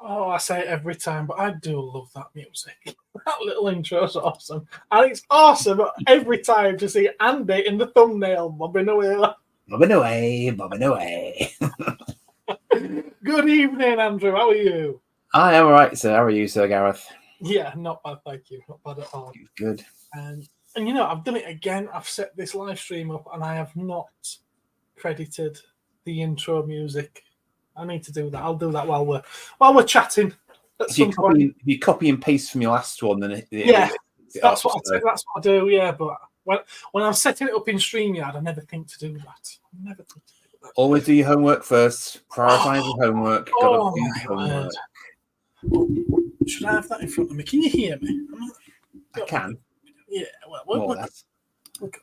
Oh, I say it every time, but I do love that music. That little intro's awesome. And it's awesome every time to see Andy in the thumbnail bobbing away. Bobbing away, bobbing away. Good evening, Andrew. How are you? I am all right, sir. How are you, Sir Gareth? Yeah, not bad, thank you. Not bad at all. Good. And you know, I've done it again. I've set this live stream up and I have not credited the intro music. I need to do that. I'll do that while we're chatting. If you copy and paste from your last one, then that's what I do. Yeah, but when I'm setting it up in StreamYard, I never think to do that. Always do your homework first. Prioritize your homework. Gotta do your homework. Should I have that in front of me? Can you hear me? I can. Yeah. Well, we're good.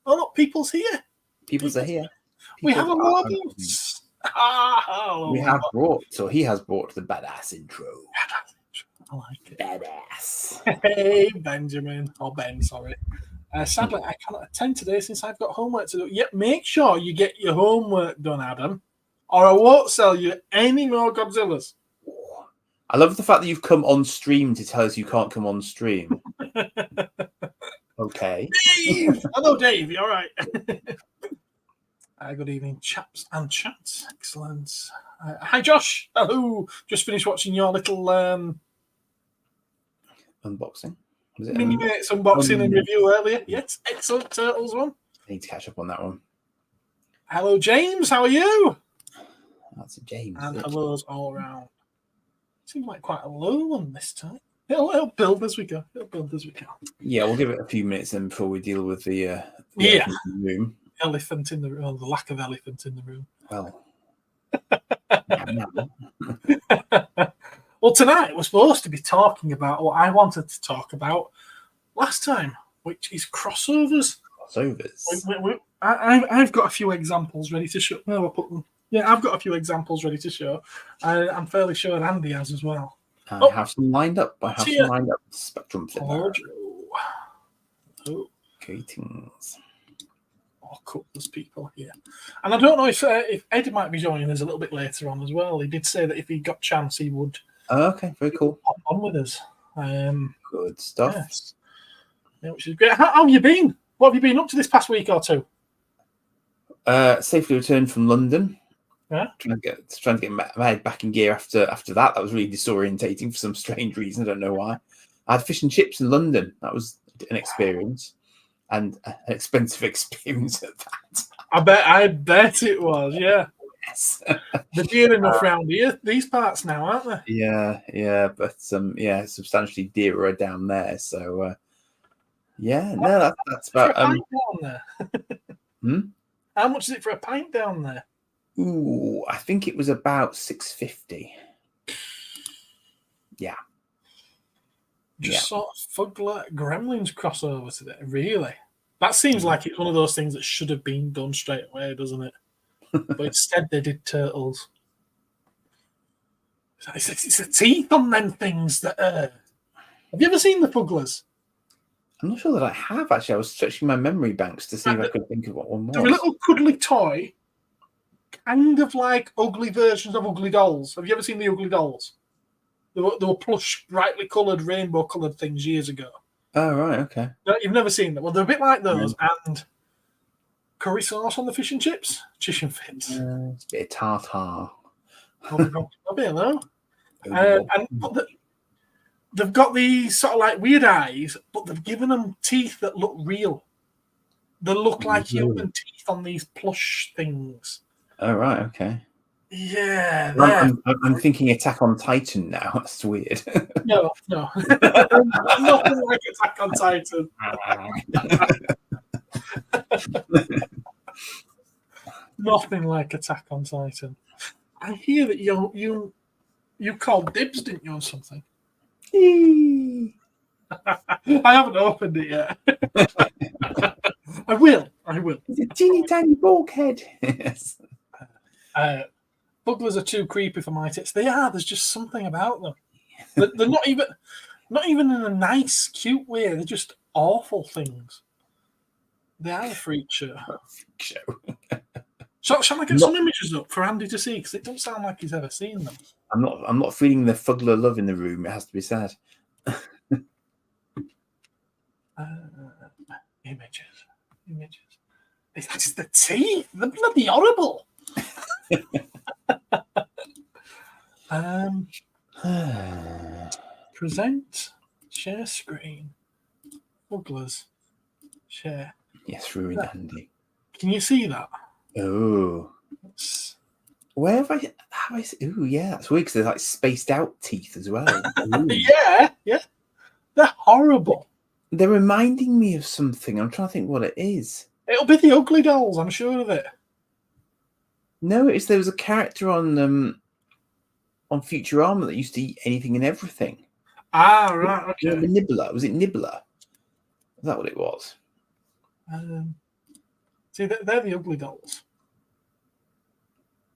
Oh look, people's here. People's are here. We have a audience. We have brought, so he has brought the badass intro. I like it. Badass. Hey, Benjamin. Or Ben, sorry. Sadly, I cannot attend today since I've got homework to do. Yep, make sure you get your homework done, Adam, or I won't sell you any more Godzillas. I love the fact that you've come on stream to tell us you can't come on stream. Okay. Dave! Hello, Dave. You all right? Good evening, chaps and chats. Excellent. Hi, Josh. Hello. Just finished watching your little unboxing. Mini-mates unboxing and review earlier. Yes, excellent Turtles one. I need to catch up on that one. Hello, James. How are you? That's a James. And hellos all around. Seems like quite a low one this time. It'll build as we go. Yeah, we'll give it a few minutes then before we deal with the room. Elephant in the room, or the lack of elephant in the room. Well. Well, tonight we're supposed to be talking about what I wanted to talk about last time, which is crossovers. I've got a few examples ready to show. Where I put them? Yeah, I've got a few examples ready to show. I'm fairly sure Andy has as well. I have some lined up. Spectrum Flipper. Greetings. A couple of people here. And I don't know if Ed might be joining us a little bit later on as well. He did say that if he got a chance, he would. Oh, okay, very cool. Pop on with us. Good stuff. Yes. Yeah, which is great. How have you been? What have you been up to this past week or two? Safely returned from London. Yeah. Trying to get my head back in gear after that. That was really disorientating for some strange reason. I don't know why. I had fish and chips in London. That was an experience. And an expensive experience at that. I bet it was, yeah. Yes. They're dear enough round here, these parts now, aren't they? Yeah, but substantially dearer down there. So that's about down there. How much is it for a pint down there? Ooh, I think it was about $6.50. Yeah. Sort of Fugler Gremlins crossover today, really. That seems like it's one of those things that should have been done straight away, doesn't it? But instead they did Turtles. It's the teeth on them things that have you ever seen the Fuglers? I'm not sure that I have, actually. I was stretching my memory banks to see if I could think of what one was. They're a little cuddly toy, kind of like ugly versions of Ugly Dolls. Have you ever seen the Ugly Dolls? They were plush, brightly coloured, rainbow-coloured things years ago. Oh, right, okay. No, you've never seen them. Well, they're a bit like those. And curry sauce on the fish and chips, chicken fins. It's a bit of tartar. A bit, though. They've got these sort of like weird eyes, but they've given them teeth that look real. They look like human teeth on these plush things. Oh, right, okay. Yeah. I'm thinking Attack on Titan now. That's weird. No. Nothing like Attack on Titan. Nothing like Attack on Titan. I hear that you called dibs, didn't you, on something? I haven't opened it yet. I will. It's a teeny tiny bulkhead. Yes. Buglers are too creepy for my tits. They are. There's just something about them. They're not even in a nice, cute way. They're just awful things. They are a freak show. Shall I get Not- some images up for Andy to see? Because it doesn't sound like he's ever seen them. I'm not feeling the fuggler love in the room. It has to be said. Images. It's the teeth. They're bloody horrible. Present. Share screen. Ugglers. Share. Yes, ruined Andy. Can you see that? Oh. Where have I? Oh, yeah, that's weird because they're like spaced out teeth as well. Yeah. They're horrible. They're reminding me of something. I'm trying to think what it is. It'll be the Ugly Dolls, I'm sure of it. No, there was a character on Futurama that used to eat anything and everything. Ah, right, okay. You know, the Nibbler. Was it Nibbler? Is that what it was? See, they're the Ugly Dolls.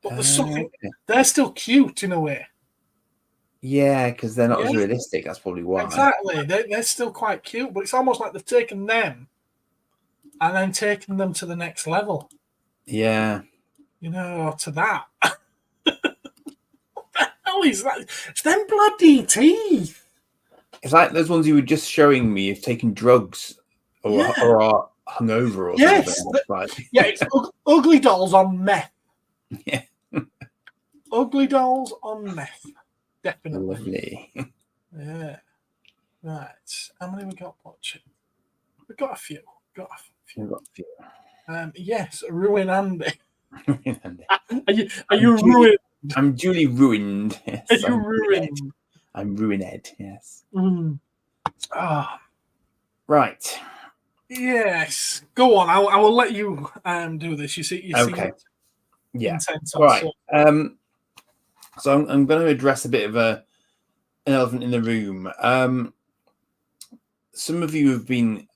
But there's something. Okay. They're still cute in a way. Yeah, because they're not as realistic. That's probably why. Exactly. They're still quite cute, but it's almost like they've taken them and then taken them to the next level. Yeah. You know, to that. What the hell is that? It's them bloody teeth. It's like those ones you were just showing me of taking drugs or are hungover or something. Right. Yeah, it's Ugly Dolls on meth. Yeah. Ugly Dolls on meth. Definitely. Lovely. Yeah. Right. How many we got watching? We've got a few. We've got a few. Yes, Ruin Andy. Are I'm you ruined? I'm duly ruined. Yes, Are you ruined? I'm ruined. Yes. Right. Yes. Go on. I will let you do this. You see. Okay. Yeah. Right. So I'm going to address a bit of an elephant in the room. Some of you have been,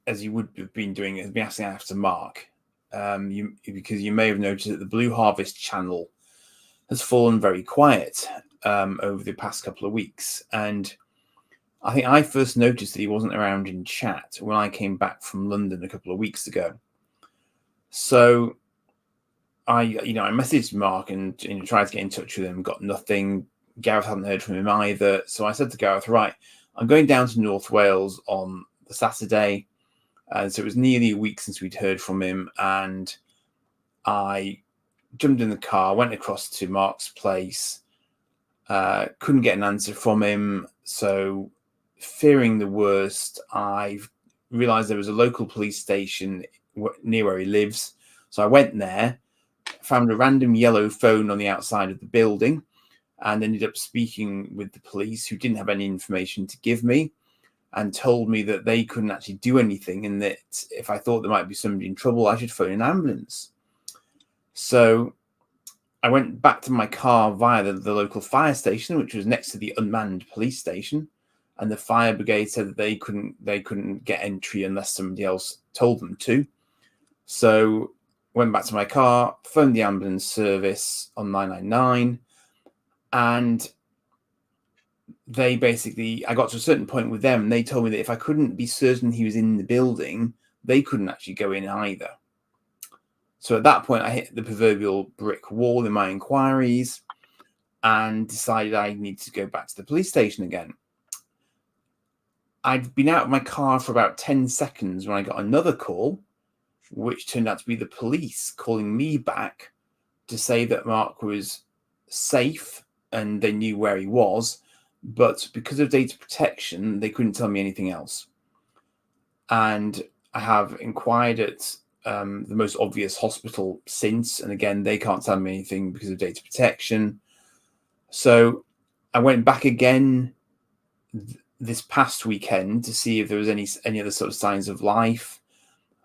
as you would have been doing, has been asking after Mark. Because you may have noticed that the Blue Harvest channel has fallen very quiet over the past couple of weeks. And I think I first noticed that he wasn't around in chat when I came back from London a couple of weeks ago. So I messaged Mark and tried to get in touch with him, got nothing. Gareth hadn't heard from him either. So I said to Gareth, right, I'm going down to North Wales on the Saturday. And so it was nearly a week since we'd heard from him. And I jumped in the car, went across to Mark's place, couldn't get an answer from him. So fearing the worst, I realized there was a local police station near where he lives. So I went there, found a random yellow phone on the outside of the building, and ended up speaking with the police, who didn't have any information to give me, and told me that they couldn't actually do anything, and that if I thought there might be somebody in trouble, I should phone an ambulance. So I went back to my car via the local fire station, which was next to the unmanned police station, and the fire brigade said that they couldn't get entry unless somebody else told them to. So went back to my car, phoned the ambulance service on 999, and they basically, I got to a certain point with them, and they told me that if I couldn't be certain he was in the building, they couldn't actually go in either. So at that point, I hit the proverbial brick wall in my inquiries and decided I needed to go back to the police station again. I'd been out of my car for about 10 seconds when I got another call, which turned out to be the police calling me back to say that Mark was safe and they knew where he was, but because of data protection, they couldn't tell me anything else. And I have inquired at the most obvious hospital since, and again, they can't tell me anything because of data protection. So I went back again this past weekend to see if there was any other sort of signs of life.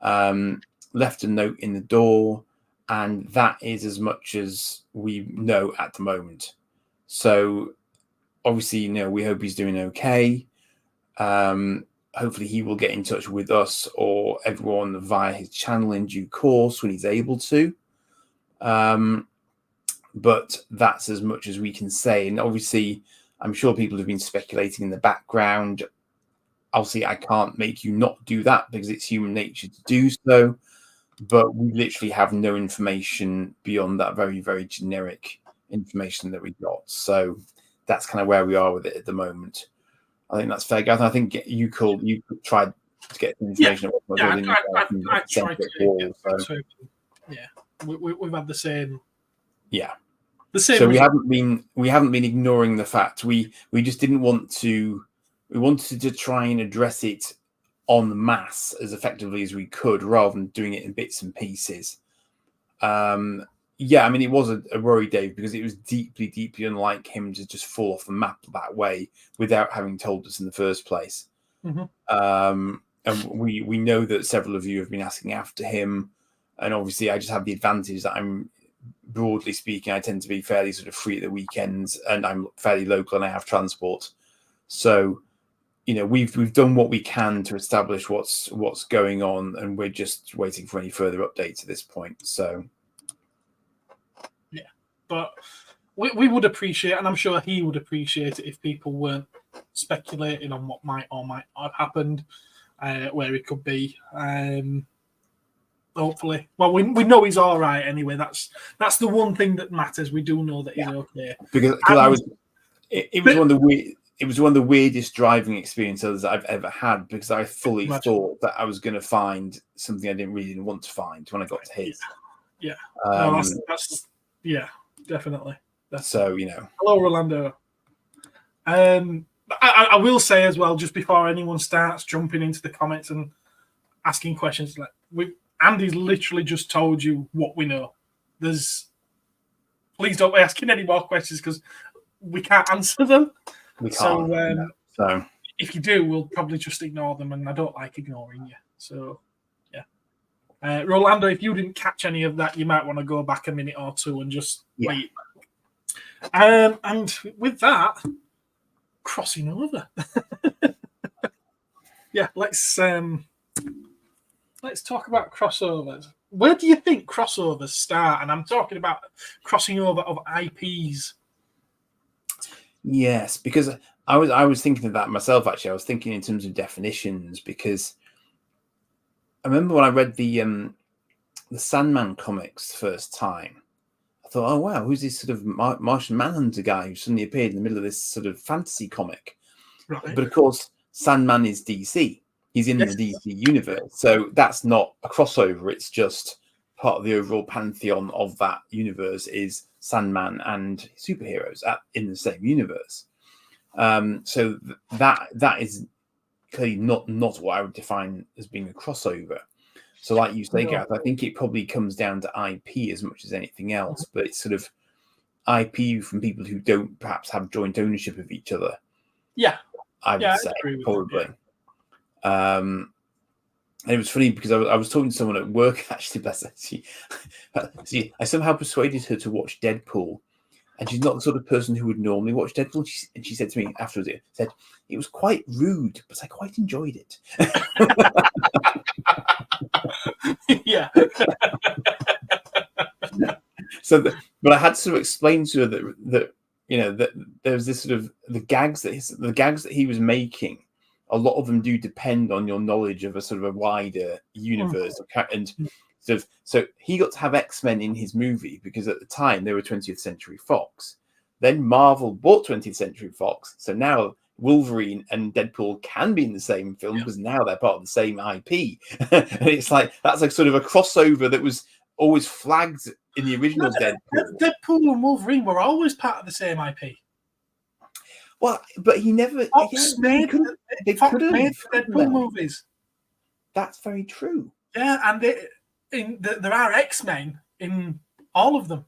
Left a note in the door, and that is as much as we know at the moment. So obviously, we hope he's doing okay. Hopefully he will get in touch with us or everyone via his channel in due course when he's able to. But that's as much as we can say. And obviously, I'm sure people have been speculating in the background. Obviously, I can't make you not do that because it's human nature to do so. but we literally have no information beyond that very, very generic information that we got. So that's kind of where we are with it at the moment. I think that's fair, Gareth. I think you tried to get information. I tried to. Yeah, we've had the same. Yeah, the same. So we haven't been ignoring the fact. We just didn't want to. We wanted to try and address it en masse as effectively as we could, rather than doing it in bits and pieces. Yeah, I mean, it was a worry, Dave, because it was deeply, deeply unlike him to just fall off the map that way without having told us in the first place. And we know that several of you have been asking after him, and obviously I just have the advantage that I'm, broadly speaking, I tend to be fairly sort of free at the weekends, and I'm fairly local and I have transport. So, you know, we've done what we can to establish what's going on, and we're just waiting for any further updates at this point. So. But we would appreciate, and I'm sure he would appreciate it, if people weren't speculating on what might or might have happened, where he could be. Hopefully, well, we know he's all right anyway. That's the one thing that matters. We do know that he's okay. Because it was one of the weirdest driving experiences I've ever had, because I fully thought that I was going to find something I didn't really want to find when I got to his. Yeah. No, that's definitely. So, you know. Hello, Rolando. I will say as well, just before anyone starts jumping into the comments and asking questions, like Andy's literally just told you what we know. Please don't be asking any more questions, because we can't answer them. We can't. So if you do, we'll probably just ignore them, and I don't like ignoring you. So Rolando, if you didn't catch any of that, you might want to go back a minute or two and just wait. And with that, crossing over. Let's talk about crossovers. Where do you think crossovers start? And I'm talking about crossing over of IPs. Yes, because I was thinking of that myself. Actually, I was thinking in terms of definitions, because I remember when I read the Sandman comics the first time, I thought, oh wow, who's this sort of Martian Manhunter guy who suddenly appeared in the middle of this sort of fantasy comic? Right. But of course, Sandman is DC. He's in the DC universe, so that's not a crossover. It's just part of the overall pantheon of that universe is Sandman and superheroes in the same universe. So that is clearly not what I would define as being a crossover. So like you say, Gareth, I think it probably comes down to IP as much as anything else, but it's sort of IP from people who don't perhaps have joint ownership of each other. Yeah. I would say, probably. And it was funny because I was talking to someone at work, actually, bless her. I somehow persuaded her to watch Deadpool, and she's not the sort of person who would normally watch Deadpool. And she said to me afterwards, it was quite rude, but I quite enjoyed it. Yeah. But I had to sort of explain to her that you know that there was this sort of the gags that he was making. A lot of them do depend on your knowledge of a sort of a wider universe, and so he got to have X-Men in his movie because at the time they were 20th Century Fox. Then Marvel bought 20th Century Fox, so now Wolverine and Deadpool can be in the same film because now they're part of the same IP. And it's like that's like sort of a crossover that was always flagged in the original Deadpool. Deadpool and Wolverine were always part of the same IP. Well, but he never. Fox made Deadpool movies. That's very true. Yeah, and there are X-Men in all of them.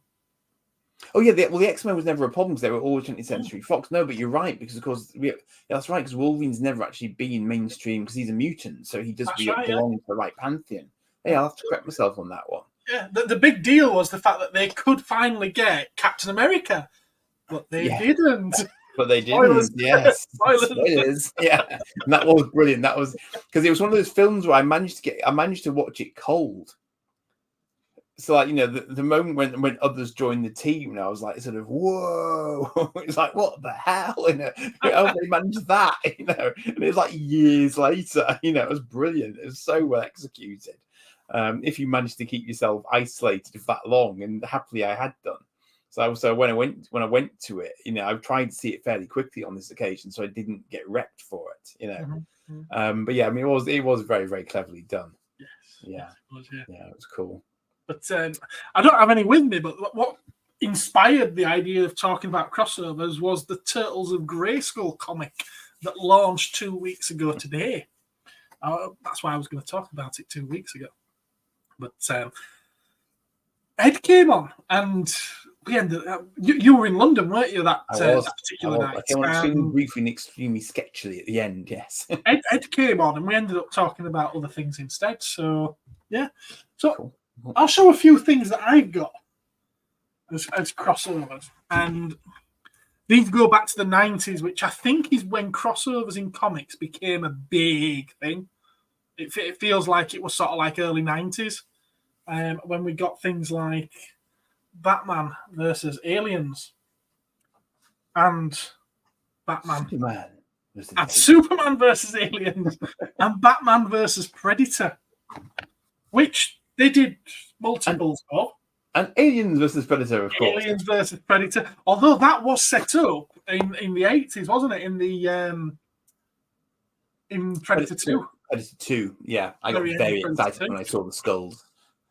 Oh yeah, the X-Men was never a problem because they were always 20th Century Fox. No, but you're right because of course that's right because Wolverine's never actually been mainstream because he's a mutant, so he does belong to the right pantheon. Hey, I'll have to correct myself on that one. Yeah, the big deal was the fact that they could finally get Captain America, but they didn't. But they didn't. Yes, spoilers. Yeah, and that was brilliant. That was because it was one of those films where I managed to watch it cold. So, like, you know, the moment when others joined the team, and I was like, sort of, whoa! It's like, what the hell? You know, how they managed that? You know, and it was like years later. You know, it was brilliant. It was so well executed. if you manage to keep yourself isolated for that long, and happily I had done. So when I went to it, I tried to see it fairly quickly on this occasion, so I didn't get wrecked for it. But yeah, I mean, it was very, very cleverly done. Yes. Yeah. Yeah, It was cool. But I don't have any with me, but what inspired the idea of talking about crossovers was the Turtles of Grayskull comic that launched 2 weeks ago today. That's why I was going to talk about it 2 weeks ago. But Ed came on, and we ended up, you were in London, weren't you, that particular night? I came on extremely briefly and extremely sketchily at the end, yes. Ed came on, and we ended up talking about other things instead. So, yeah. So, cool. I'll show a few things that I've got as crossovers. And these go back to the 90s, which I think is when crossovers in comics became a big thing. It feels like it was sort of like early 90s. When we got things like Batman versus Aliens and Superman versus Aliens and Batman versus Predator, which they did multiples of. And Aliens versus Predator, of course. Aliens versus Predator, although that was set up in the 80s, wasn't it? In Predator 2. Predator 2, yeah. I got very excited when I saw the skulls.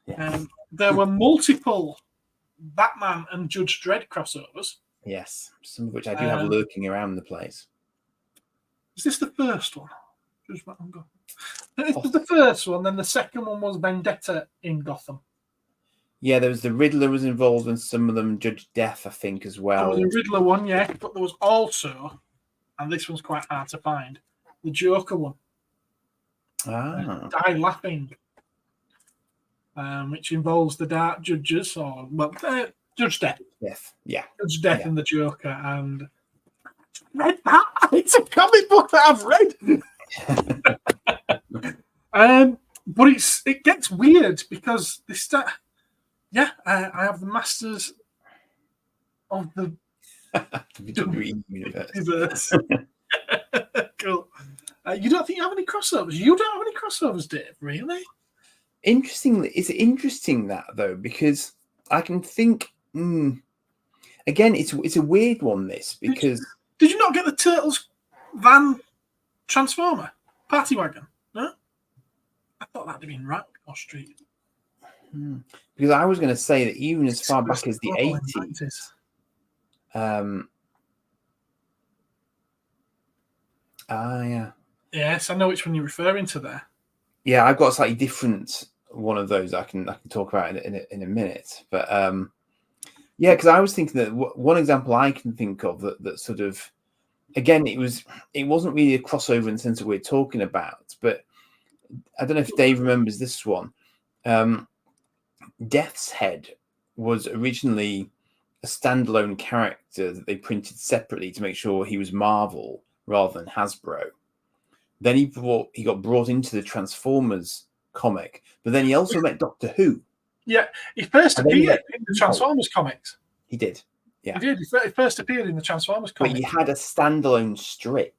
Yeah. There were multiple Batman and Judge Dredd crossovers. Yes, some of which I do have lurking around the place. Is this the first one? This was the first one, then the second one was Vendetta in Gotham. Yeah, there was the Riddler was involved in some of them, Judge Death, I think, as well. There was a Riddler one, yeah, but there was also, and this one's quite hard to find, the Joker one. Die Laughing. Which involves the Dark Judges, Judge Death. Yes, yeah. Judge Death and the Joker. And I read that. It's a comic book that I've read. But it gets weird because I have the Masters of the Dream Universe. Cool. You don't think you have any crossovers? You don't have any crossovers, Dave? Really? Interestingly, it's interesting that though, because I can think again, it's a weird one. This because did you not get the Turtles van Transformer party wagon? No, I thought that'd have been right off street. Because I was going to say that even as far back as the 80s, yeah. Yes, I know which one you're referring to there. Yeah, I've got a slightly different one of those I can talk about in a minute. But yeah, because I was thinking that one example I can think of that sort of, again, it wasn't really a crossover in the sense that we're talking about, but I don't know if Dave remembers this one. Death's Head was originally a standalone character that they printed separately to make sure he was Marvel rather than Hasbro. Then he got brought into the Transformers comic, but then he also met Doctor Who. Yeah, he first appeared in the Transformers comics. He did. Yeah, he did. He first appeared in the Transformers comics. But he had a standalone strip.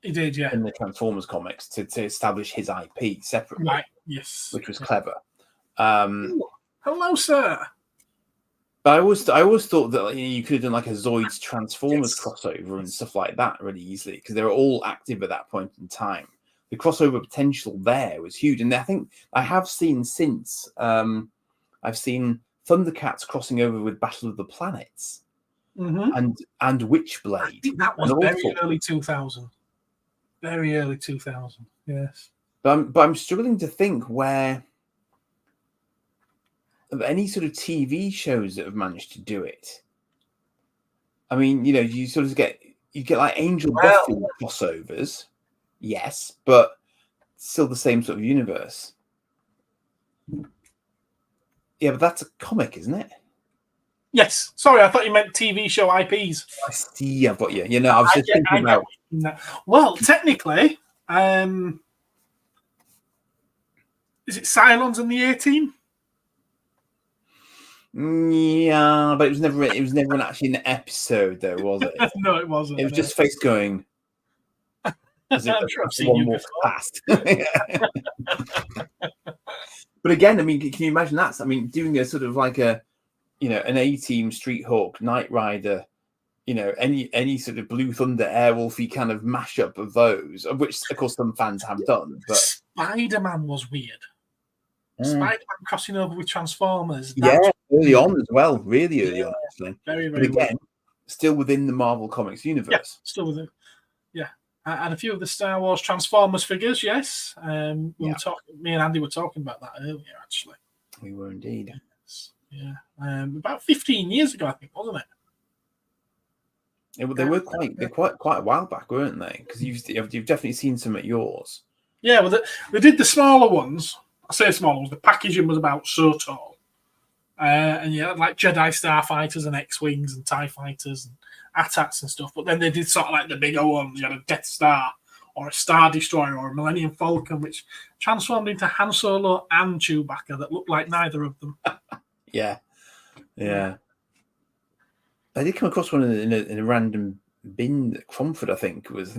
He did, yeah, in the Transformers comics to establish his IP separately. Right. Yes, which was clever. Hello, sir. But I always thought that you could have done like a Zoids Transformers crossover and stuff like that really easily because they were all active at that point in time. The crossover potential there was huge, and I think I have seen since. I've seen Thundercats crossing over with Battle of the Planets and Witchblade. I think that was very early 2000. Very early 2000. Yes. But I'm struggling to think where. Of any sort of TV shows that have managed to do it. I mean, you sort of get like Angel Buffy crossovers, yes, but still the same sort of universe. Yeah, but that's a comic, isn't it? Yes. Sorry, I thought you meant TV show IPs. I see. I've got you. I was just thinking about. Well, technically, is it Cylons and the A-Team? Yeah, but it was never actually an episode, though, was it? No, it wasn't. It was just Face going. I'm sure I've seen one you more before. past. But again, I mean, can you imagine that? I mean, doing a sort of like a, an A-Team, Street Hawk, Knight Rider, any sort of Blue Thunder, Airwolfy kind of mashup of those, of which, of course, some fans have done. But Spider-Man was weird. Spider-Man crossing over with Transformers. Early on as well, really early on, actually. Very, but very again, weird. Still within the Marvel Comics universe. Yeah, still within. Yeah, and a few of the Star Wars Transformers figures. Yes, were talking. Me and Andy were talking about that earlier. Actually, we were indeed. Yes. Yeah, about 15 years ago, I think, wasn't it? They were quite a while back, weren't they? Because you've definitely seen some at yours. Yeah, well, they did the smaller ones. I say smaller ones. The packaging was about so tall, and like Jedi Starfighters and X-wings and TIE fighters and AT-ATs and stuff. But then they did sort of like the bigger ones. You had a Death Star or a Star Destroyer or a Millennium Falcon, which transformed into Han Solo and Chewbacca that looked like neither of them. Yeah. I did come across one in a random bin at Cromford. I think it was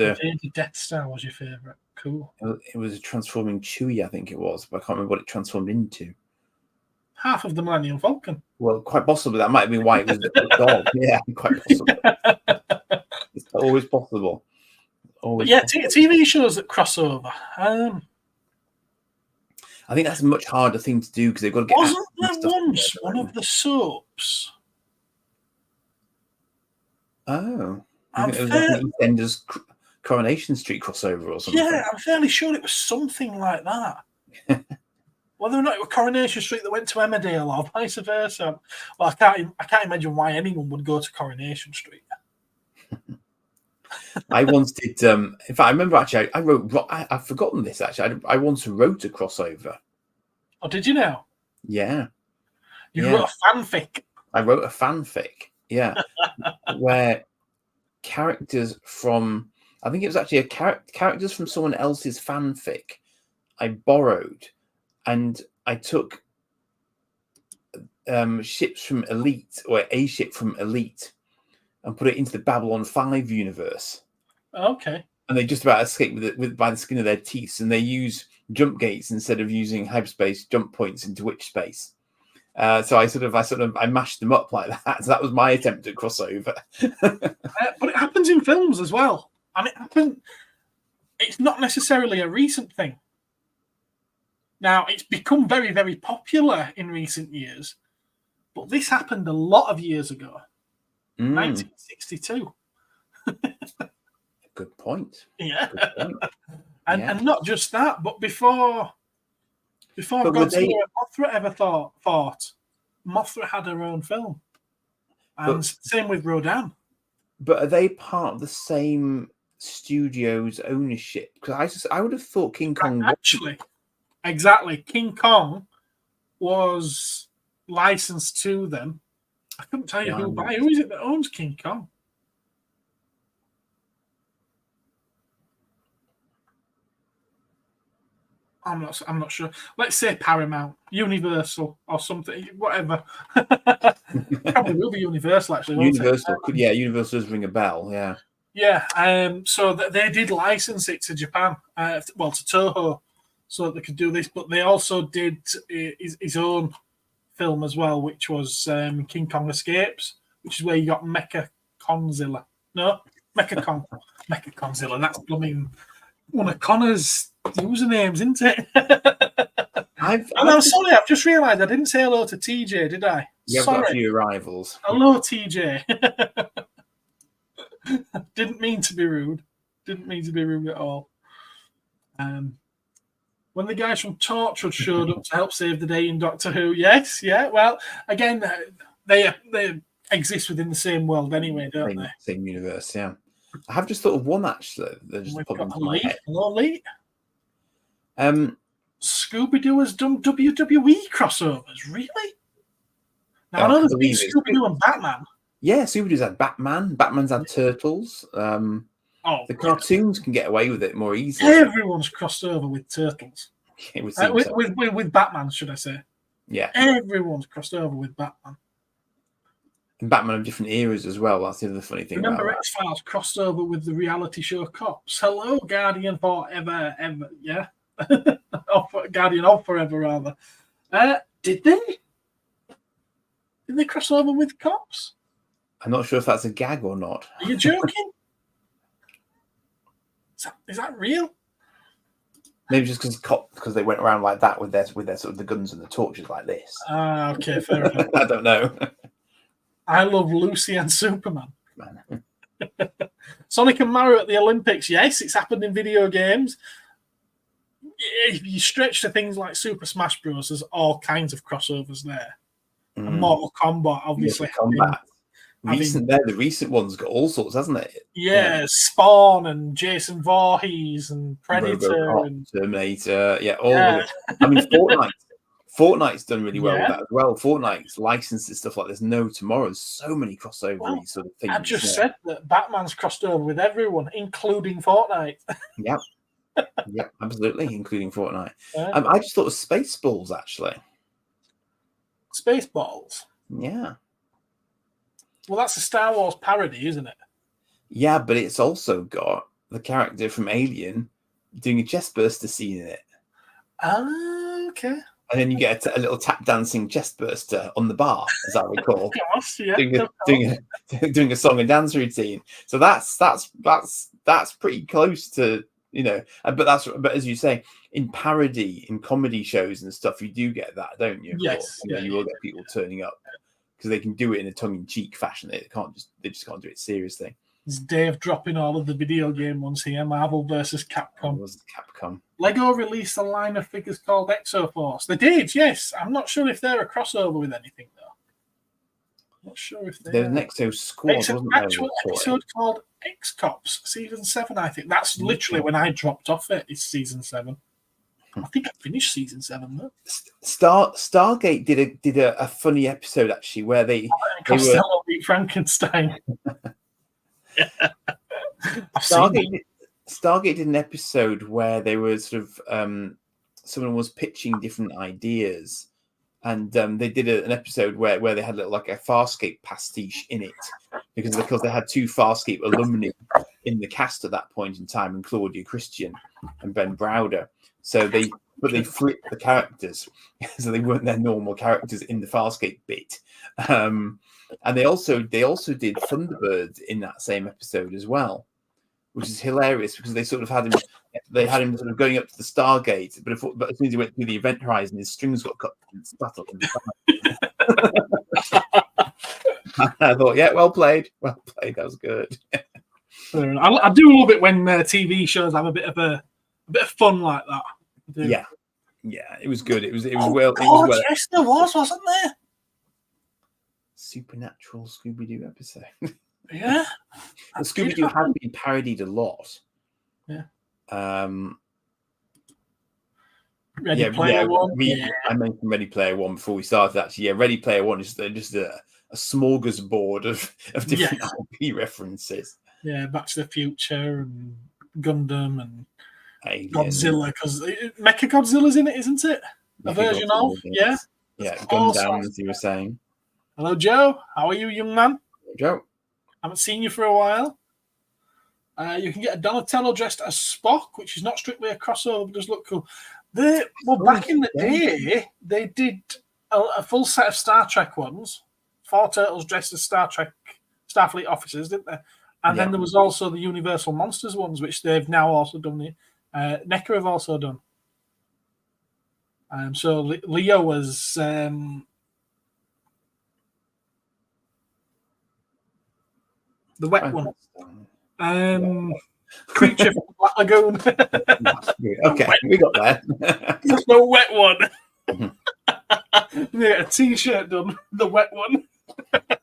a Death Star was your favourite. Cool. It was a transforming Chewie, I think it was, but I can't remember what it transformed into. Half of the Millennium Falcon. Well, quite possibly that might have been why it was a dog. Yeah, quite possible. It's always possible. Always. But yeah, TV shows that cross over. I think that's a much harder thing to do because they've got to get. Wasn't there once one of the soaps? Oh, I think it was like an EastEnders Coronation Street crossover or something. Yeah, I'm fairly sure it was something like that. Whether or not it was Coronation Street that went to Emmerdale or vice versa, well, I can't imagine why anyone would go to Coronation Street. I once did. In fact, I remember actually. I wrote. I've forgotten this actually. I once wrote a crossover. Oh, did you now? Yeah. You wrote a fanfic. I wrote a fanfic. Yeah, where characters from. I think it was actually characters from someone else's fanfic. I borrowed, and I took ships from Elite or a ship from Elite, and put it into the Babylon 5 universe. Okay. And they just about escape by the skin of their teeth, and they use jump gates instead of using hyperspace jump points into witch space. So I mashed them up like that. So that was my attempt at crossover. But it happens in films as well, and it's not necessarily a recent thing. Now it's become very, very popular in recent years, but this happened a lot of years ago. 1962. Good point. Yeah. Good point. And not just that, but before Godzilla and Mothra ever fought, Mothra had her own film. And same with Rodan. But are they part of the same studio's ownership? Because I would have thought King Kong... Actually, exactly. King Kong was licensed to them. I couldn't tell you who is it that owns King Kong? I'm not sure. Let's say Paramount, Universal, or something, whatever. Probably will be Universal, actually. Universal, Universal does ring a bell, yeah. Yeah, so they did license it to Japan, to Toho, so that they could do this. But they also did his own film as well, which was King Kong Escapes, which is where you got Mecha Conzilla. No, Mecha Conzilla. That's blooming one of Connor's usernames, isn't it? I'm sorry, I've just realised I didn't say hello to TJ, did I? You've got a few rivals. Hello, TJ. Didn't mean to be rude. Didn't mean to be rude at all. When the guys from Torchwood showed up to help save the day in Doctor Who, yes, yeah. Well, again, they exist within the same world anyway, don't they? Same universe, yeah. I have just thought of one actually. We've got Lee. Hello, Lee. Scooby-Doo has done WWE crossovers, really? Now, I know there's been Scooby-Doo and Batman. Yeah, Scooby-Doo's had Batman. Batman's had Turtles. The cartoons can get away with it more easily. Everyone's crossed over with Turtles. With Batman, should I say? Yeah. Everyone's crossed over with Batman. And Batman of different eras as well. That's the other funny thing. Remember X-Files crossed over with the reality show Cops. Hello, Guardian forever, ever. Yeah. Guardian of Forever, rather. Did they? Did they cross over with Cops? I'm not sure if that's a gag or not. Are you joking? Is that real? Maybe just because they went around like that with their sort of the guns and the torches like this. Okay, fair enough. I don't know. I love Lucy and Superman. Man. Sonic and Mario at the Olympics. Yes, it's happened in video games. If you stretch to things like Super Smash Bros., there's all kinds of crossovers there. And Mortal Kombat, obviously. The recent one's got all sorts, hasn't it? Yeah, Spawn and Jason Voorhees and Predator RoboCop, and Terminator. Yeah, all of it. I mean, Fortnite's done really well with that as well. Fortnite's licenses stuff like there's no tomorrows. So many crossover sort of things. I just said that Batman's crossed over with everyone, including Fortnite. Yep. Yep, absolutely, including Fortnite. I just thought of Spaceballs, actually. Spaceballs? Yeah. Well, that's a Star Wars parody, isn't it? Yeah, but it's also got the character from Alien doing a chestburster scene in it. Okay. And then you get a little tap dancing chestburster on the bar, as I recall, Gosh, yeah, doing a song and dance routine. So that's pretty close to, but as you say, in parody, in comedy shows and stuff, you do get that, don't you? Yes. You will get people turning up because they can do it in a tongue-in-cheek fashion. They just can't do it seriously. It's Dave dropping all of the video game ones here. Marvel versus Capcom. It was Capcom. Lego released a line of figures called Exoforce. They did, yes. I'm not sure if they're a crossover with anything, though. Not sure if there's an Exo Squad, it's an actual episode called X-Cops, Season 7, I think. That's literally when I dropped off it. It's Season 7. I think I finished Season 7, though. Stargate did a funny episode, actually, where they Costello beat Frankenstein. Stargate did an episode where they were sort of someone was pitching different ideas, and they did an episode where they had like a Farscape pastiche in it because they had two Farscape alumni in the cast at that point in time, and Claudia Christian and Ben Browder. So they flipped the characters, so they weren't their normal characters in the Farscape bit. And they also did Thunderbird in that same episode as well, which is hilarious because they sort of had him sort of going up to the Stargate, but as soon as he went through the event horizon, his strings got cut and splattered in the I thought, yeah, well played. That was good. I do love it when TV shows have a bit of fun like that. Yeah, it was good. It was yes, there wasn't there? Supernatural Scooby-Doo episode. Yeah. Scooby-Doo had been parodied a lot. Yeah. Ready Player One. I mentioned Ready Player One before we started, actually. Yeah, Ready Player One is just a smorgasbord of different IP references. Yeah, Back to the Future and Gundam and Alien. Godzilla, because Mechagodzilla's in it, isn't it? A version of? Yeah. Yeah, Gundam, as you were saying. Hello, Joe. How are you, young man? Joe. Haven't seen you for a while. You can get a Donatello dressed as Spock, which is not strictly a crossover, but does look cool. Back in the day, they did a full set of Star Trek ones. 4 turtles dressed as Starfleet officers, didn't they? And then there was also the Universal Monsters ones, which they've now also done. NECA have also done. So Leo was... the wet one. Creature from the Black Lagoon. Okay, we got there. There's no wet one. They get a t-shirt done. The wet one. But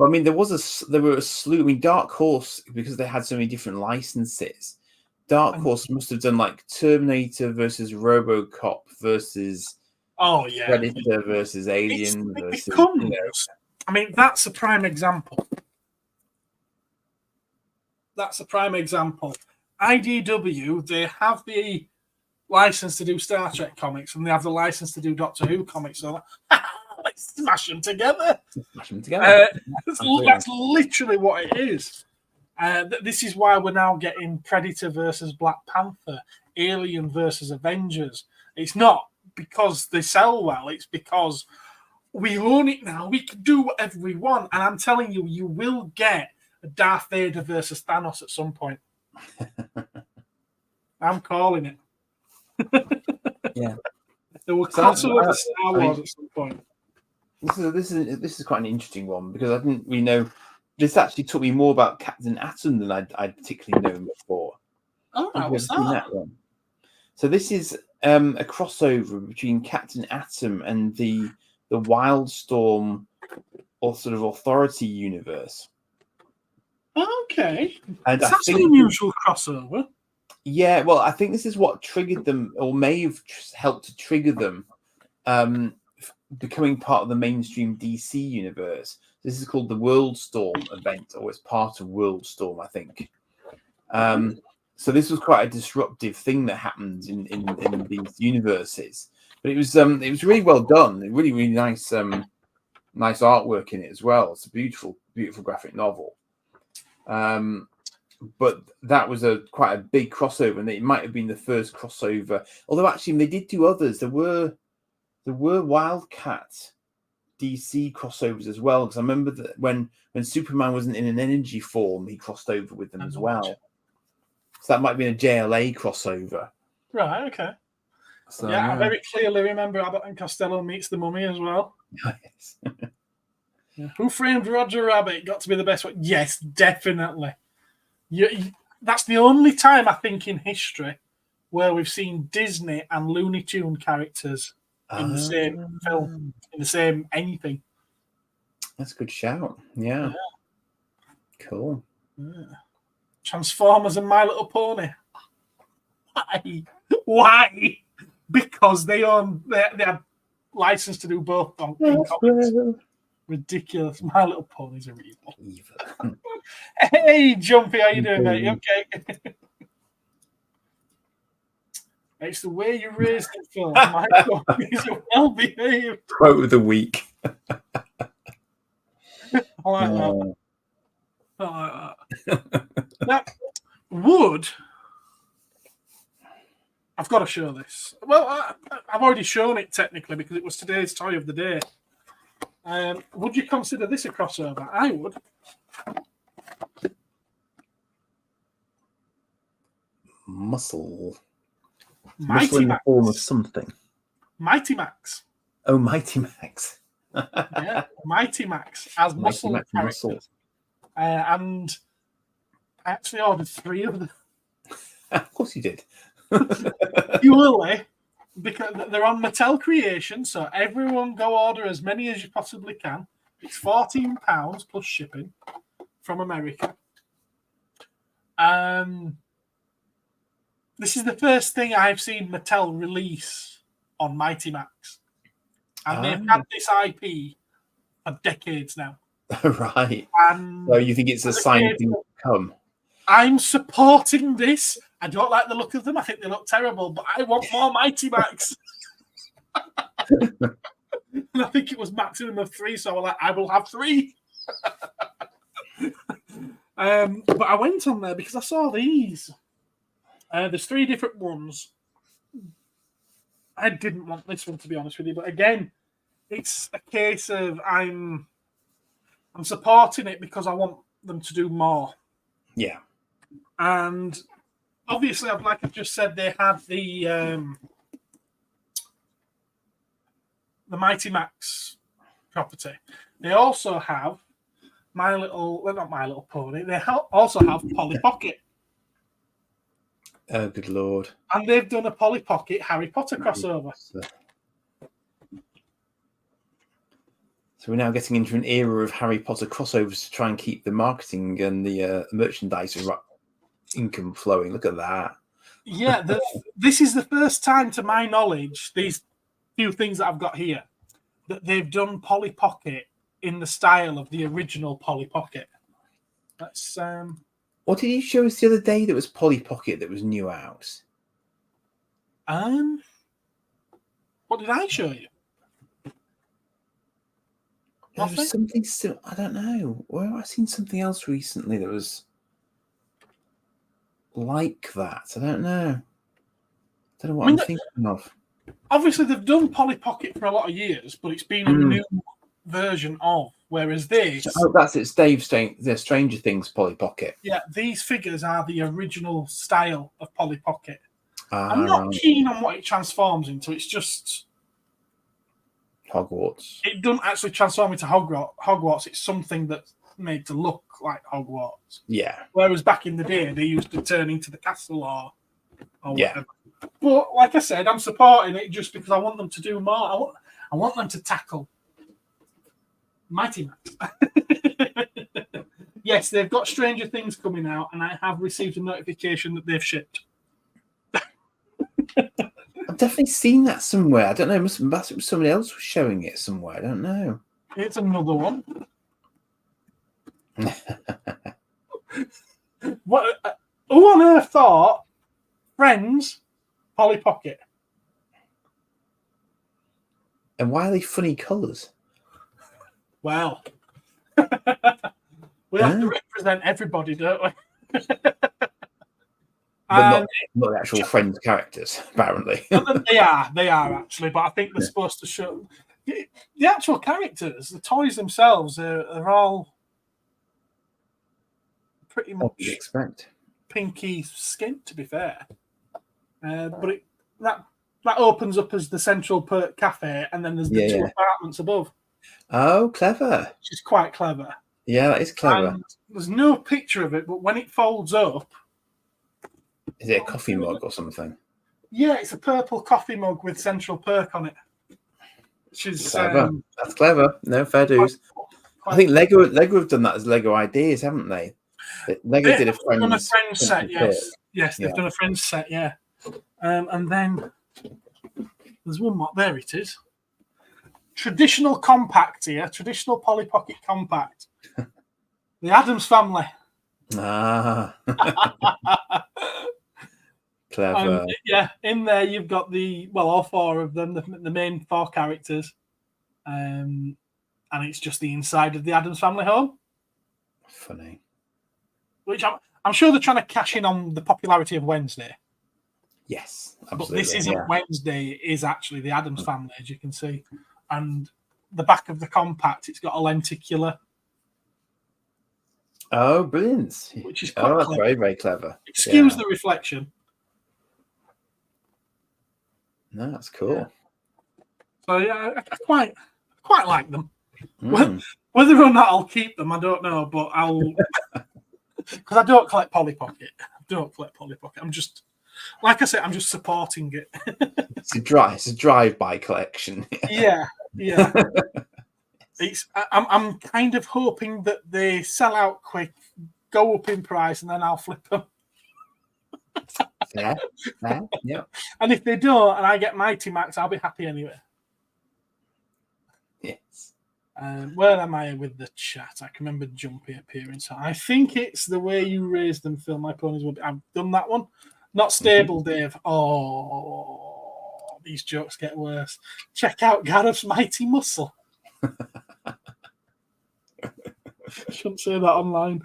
I mean, there were a slew. I mean, Dark Horse, because they had so many different licenses. Dark Horse must have done like Terminator versus RoboCop versus Predator versus Alien versus. I mean, that's a prime example. IDW, they have the license to do Star Trek comics and they have the license to do Doctor Who comics. So let's smash them together. That's That's literally what it is. This is why we're now getting Predator versus Black Panther, Alien versus Avengers. It's not because they sell well, it's because we own it now. We can do whatever we want. And I'm telling you, you will get a Darth Vader versus Thanos at some point. I'm calling it. Yeah. There will crossover Star Wars at some point. This is quite an interesting one because I didn't really know. This actually taught me more about Captain Atom than I'd particularly known before. Oh, what's that one? So this is a crossover between Captain Atom and the Wildstorm or sort of Authority universe. Okay. And that's an unusual crossover. Yeah, well, I think this is what triggered them, or may have helped to trigger them, becoming part of the mainstream DC universe. This is called the Worldstorm event, or it's part of Worldstorm, I think. So this was quite a disruptive thing that happened in these universes. But it was really well done. Really, really nice nice artwork in it as well. It's a beautiful, beautiful graphic novel. But that was quite a big crossover, and it might have been the first crossover. Although actually they did do others. There were Wildcat DC crossovers as well, because I remember that when Superman wasn't in an energy form, he crossed over with them as well. So that might have been a JLA crossover. Right, okay. So, yeah, I very clearly remember Abbott and Costello meets the Mummy as well. Yes. Yeah. Who Framed Roger Rabbit got to be the best one? Yes, definitely. That's the only time I think in history where we've seen Disney and Looney Tune characters in the same film, in the same anything. That's a good shout. Yeah. Cool. Yeah. Transformers and My Little Pony. Why? Because they have license to do both on comics. Ridiculous. My Little Ponies are evil. Hey, Jumpy, how you doing, mate? You okay? It's the way you raised it, Phil. My ponies are well behaved. Quote of the week. I like that. I like that. Now, wood. I've got to show this. Well, I've already shown it technically because it was today's toy of the day. Would you consider this a crossover? I would. Muscle. Mighty in the Max. form of something. Mighty Max. Oh, Mighty Max. Yeah, Mighty Max as muscle Max characters. Muscle. And I actually ordered 3 of them. Of course you did. Purely because they're on Mattel Creation, so everyone go order as many as you possibly can. It's £14 plus shipping from America. This is the first thing I've seen Mattel release on Mighty Max. And they've had this IP for decades now. Right. And so you think it's a sign of things to come? I'm supporting this. I don't like the look of them. I think they look terrible, but I want more Mighty Max. And I think it was maximum of 3, so I was like, I will have 3. But I went on there because I saw these. There's 3 different ones. I didn't want this one, to be honest with you, but again, it's a case of I'm supporting it because I want them to do more. Yeah. And obviously, like I just said, they had the Mighty Max property. They also have not My Little Pony. They also have Polly Pocket. Oh, good Lord. And they've done a Polly Pocket Harry Potter crossover. So we're now getting into an era of Harry Potter crossovers to try and keep the marketing and the merchandise income flowing. Look at that. Yeah, this is the first time, to my knowledge, these few things that I've got here, that they've done Polly Pocket in the style of the original Polly Pocket. That's What did you show us the other day that was Polly Pocket that was new out? What did I show you? There was something I don't know. Where have I seen something else recently that was like that. I don't know. What I mean, I'm thinking of. Obviously, they've done Polly Pocket for a lot of years, but it's been a new version of. Whereas this, Oh, that's it. Dave the Stranger Things Polly Pocket. yeah, these figures are the original style of Polly Pocket. I'm Ah, not right. keen on what it transforms into. It's just Hogwarts. it doesn't actually transform into Hogwarts. It's something that's made to look like Hogwarts. Yeah. Whereas back in the day, they used to turn into the castle or Yeah. whatever. But like I said, I'm supporting it just because I want them to do more. I want them to tackle Mighty Max. Yes, they've got Stranger Things coming out, and I have received a notification that they've shipped. I've definitely seen that somewhere. I don't know. Must somebody else was showing it somewhere. I don't know. It's another one. What? Who on earth thought Friends Polly Pocket? And why are they funny colours? Well, we have to represent everybody, don't we? But not the actual Friends characters, apparently. They are actually, but I think they're supposed to show the actual characters. The toys themselves are all pretty much expect pinky skin, to be fair. But that opens up as the Central Perk Cafe, and then there's the two apartments above. Oh, clever! Which is quite clever. Yeah, that is clever. And there's no picture of it, but when it folds up, is it a coffee mug or something? Yeah, it's a purple coffee mug with Central Perk on it. Which is clever. That's clever. No, fair dues. I think Lego have done that as Lego Ideas, haven't they? Lego did a Friends set, yes. Yes, they've done a Friends set, yeah. And then there's one more. There it is. Traditional compact here. Traditional Polly Pocket compact. The Addams Family. Ah. Clever. In there you've got all four of them, the main four characters. And it's just the inside of the Addams Family home. Funny. Which I'm sure they're trying to cash in on the popularity of Wednesday. Yes, absolutely. But this isn't Wednesday, it is actually the Addams Family, as you can see. And the back of the compact, it's got a lenticular. Oh, brilliant. Which is quite clever. Very, very clever. Excuse the reflection. No, that's cool. Yeah. So, yeah, I quite like them. Whether or not I'll keep them, I don't know, but I'll... Because I don't collect Polly Pocket. I'm just... Like I said, I'm just supporting it. It's a drive-by collection. Yeah. I'm kind of hoping that they sell out quick, go up in price, and then I'll flip them. Yeah. And if they don't, and I get Mighty Max, I'll be happy anyway. Yes. Where am I with the chat? I can remember Jumpy appearing. So I think it's The Way You Raise Them, Phil. My ponies will be. I've done that one. Not stable, Dave. Oh, these jokes get worse. Check out Gareth's Mighty Muscle. I shouldn't say that online.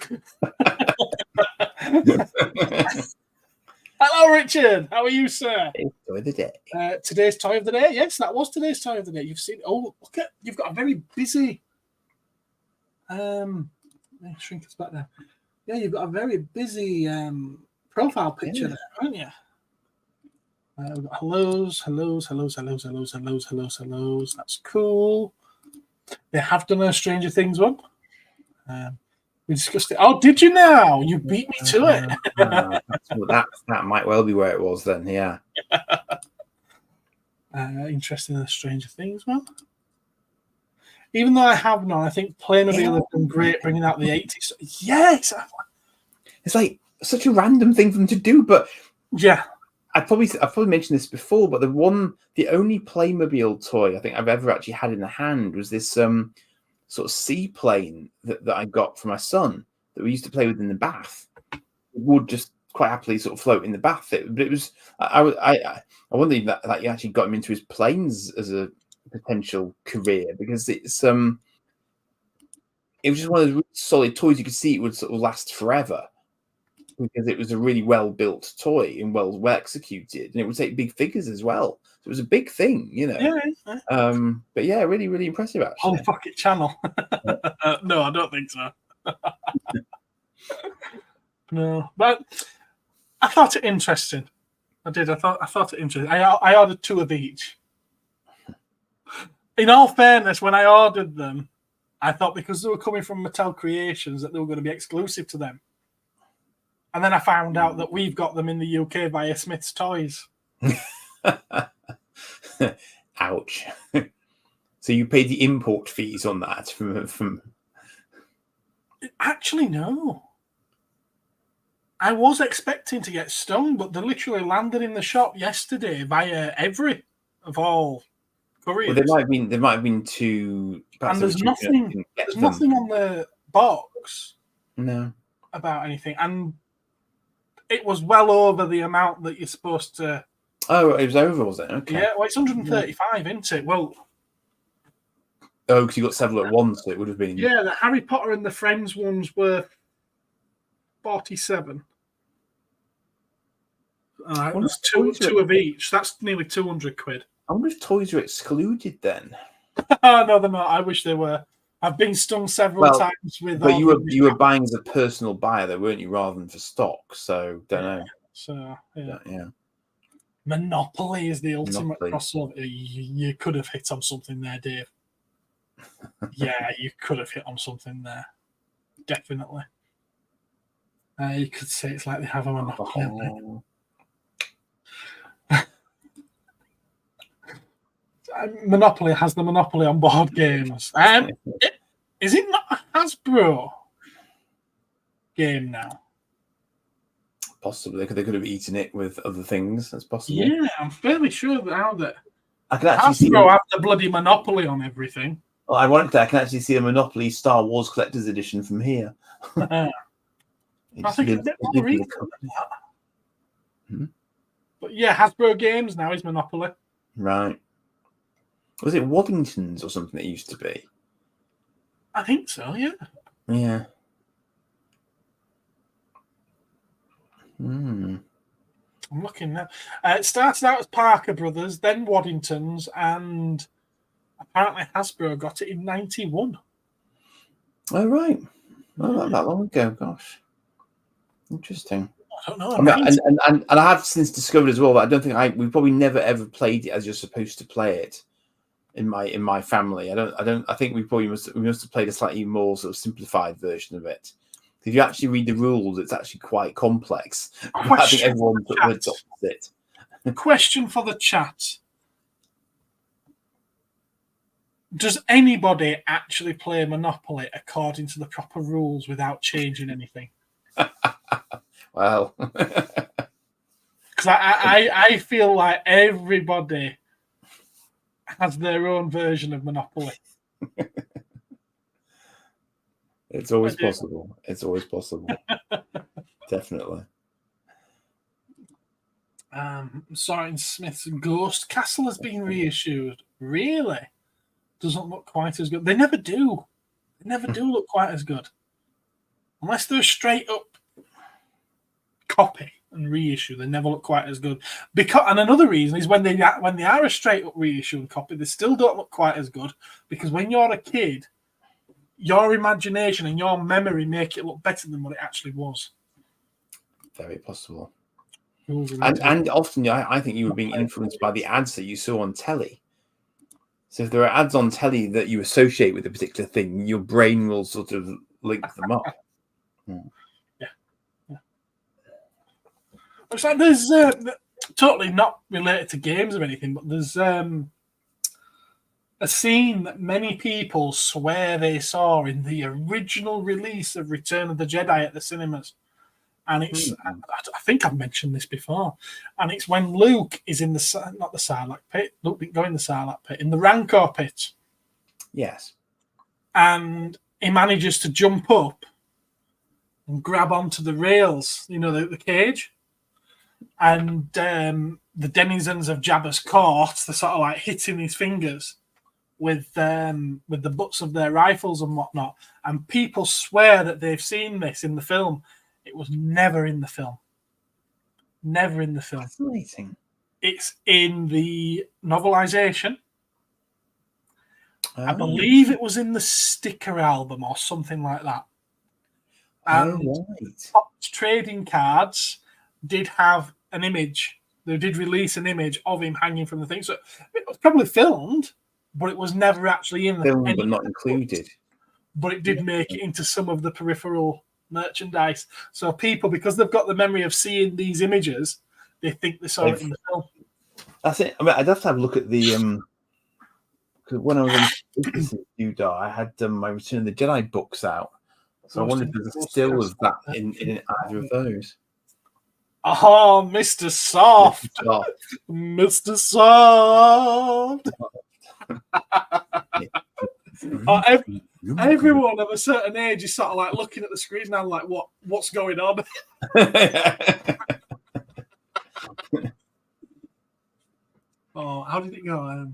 Hello, Richard. How are you, sir? Toy of the day. Today's toy of the day. Yes, that was today's toy of the day. You've seen. Oh, look at. You've got a very busy. Shrink us back there. Yeah, you've got a very busy profile picture there, haven't you? We've got hellos. That's cool. They have done a Stranger Things one. We discussed it. Oh, did you now? You beat me to it. That might well be where it was then, yeah. Interesting in the Stranger Things one. Even though I have none, I think Playmobil have done great bringing out the 80s. Yes! It's like such a random thing for them to do, but yeah. I've probably mentioned this before, but the only Playmobil toy I think I've ever actually had in the hand was this sort of seaplane that I got for my son that we used to play with in the bath. It would just quite happily sort of float in the bath. But it was I wonder if that you actually got him into his planes as a potential career, because it was just one of those really solid toys. You could see it would sort of last forever. because it was a really well built toy and well executed, and it would take big figures as well. So it was a big thing, Yeah. But yeah, really, really impressive actually. Polly Pocket Channel. No, I don't think so. No, but I thought it interesting. I did. I thought it interesting. I ordered 2 of each. In all fairness, when I ordered them, I thought because they were coming from Mattel Creations that they were going to be exclusive to them. And then I found out that we've got them in the UK via Smith's Toys. Ouch. So you paid the import fees on that from... Actually, no. I was expecting to get stung, but they literally landed in the shop yesterday via Every of all couriers. Well, there might have been 2. And there's nothing. There's nothing on the box. No. About anything, and it was well over the amount that you're supposed to. Oh, it was over, was it? Okay. Yeah, well, it's 135, isn't it? Well. Oh, because you got several at once, so it would have been. Yeah, the Harry Potter and the Friends ones were 47. There's two of each. That's nearly 200 quid. I wonder if toys are excluded then. No, they're not. I wish they were. I've been stung several times with. But you were buying as a personal buyer, though, weren't you, rather than for stock? So don't know. So yeah. Monopoly is the ultimate crossover. You could have hit on something there, Dave. Yeah, you could have hit on something there. Definitely. You could say it's like they have a monopoly. Monopoly has the monopoly on board games. Is it not a Hasbro game now? Possibly, because they could have eaten it with other things. That's possible. Yeah, I'm fairly sure now that I can actually Hasbro have the bloody monopoly on everything. Well, ironically, I can actually see a Monopoly Star Wars Collector's Edition from here. I think it's a bit more recent than that. But yeah, Hasbro Games now is Monopoly. Right. Was it Waddington's or something it used to be? I think so, yeah. Yeah. I'm looking now. It started out as Parker Brothers, then Waddington's, and apparently Hasbro got it in 91. Oh, right. Oh, not that long ago. Gosh. Interesting. I don't know. And I have since discovered as well that I don't think we probably never ever played it as you're supposed to play it in my family. I think we must have played a slightly more sort of simplified version of it. If you actually read the rules, it's actually quite complex. I think everyone adopts it. Question for the chat. Does anybody actually play Monopoly according to the proper rules without changing anything? Well, because I feel like everybody has their own version of Monopoly. It's always possible. It's always possible. Definitely. Soren Smith's Ghost Castle has been reissued. Really? Doesn't look quite as good. They never do. They never do look quite as good. Unless they're straight up copy and reissue, they never look quite as good. And another reason is when they are a straight up reissue and copy, they still don't look quite as good, because when you're a kid, your imagination and your memory make it look better than what it actually was. Very possible. And often, I think you were being influenced by the ads that you saw on telly. So if there are ads on telly that you associate with a particular thing, your brain will sort of link them up. Yeah. It's like there's totally not related to games or anything, but there's a scene that many people swear they saw in the original release of Return of the Jedi at the cinemas. And it's, I think I've mentioned this before, and it's when Luke is in not the Sarlacc pit. Luke didn't go in the Sarlacc pit, in the Rancor pit. Yes. And he manages to jump up and grab onto the rails, the cage. And the denizens of Jabba's court, they're sort of like hitting his fingers with the butts of their rifles and whatnot. And people swear that they've seen this in the film. It was never in the film. Never in the film. Fascinating. It's in the novelization. I Oh. believe it was in the sticker album or something like that. And right. Pop's trading cards did have an image. They did release an image of him hanging from the thing. So it was probably filmed, but it was never actually in the Film, but not included. But it did make it into some of the peripheral merchandise. So people, because they've got the memory of seeing these images, they think they saw it in the film. That's it. I mean, I'd have to have a look at the because when I was on Udar, I had my Return of the Jedi books out. So I wondered if there's still of that in either of those. Oh, Mr. Soft. Mr. Soft. Everyone of a certain age is sort of like looking at the screen now, like, what's going on? Oh, how did it go?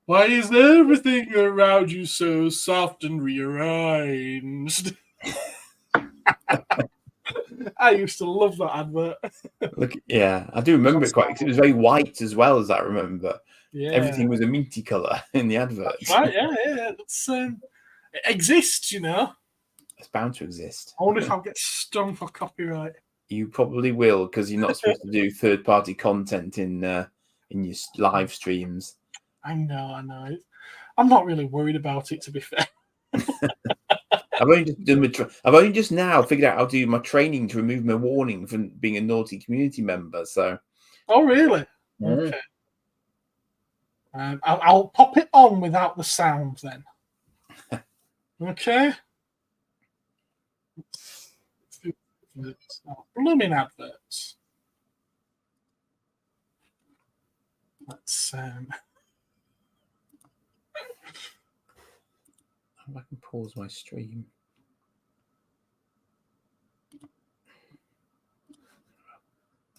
Why is everything around you so soft and rearranged? I used to love that advert. Look, yeah, I do remember it quite. It was very white as well, as I remember. Yeah, everything was a minty color in the advert. That's right? Yeah. That's it exists, you know. It's bound to exist. I wonder if I'll get stung for copyright. You probably will, because you're not supposed to do third-party content in your live streams. I know. I'm not really worried about it, to be fair. I've only just now figured out how to do my training to remove my warning from being a naughty community member. So, oh really? Okay. I'll pop it on without the sound then. Okay. Blooming adverts. Let's I can pause my stream.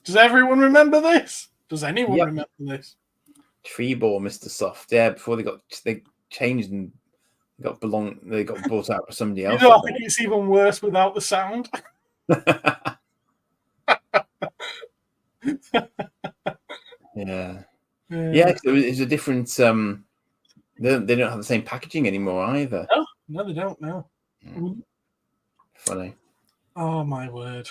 Does everyone remember this? Does anyone remember this? Treebor, Mr. Soft. Yeah, before they changed and they got bought out by somebody else. I think it's even worse without the sound. Yeah. It's a different. They don't have the same packaging anymore either. No, they don't. No. Funny. Oh my word!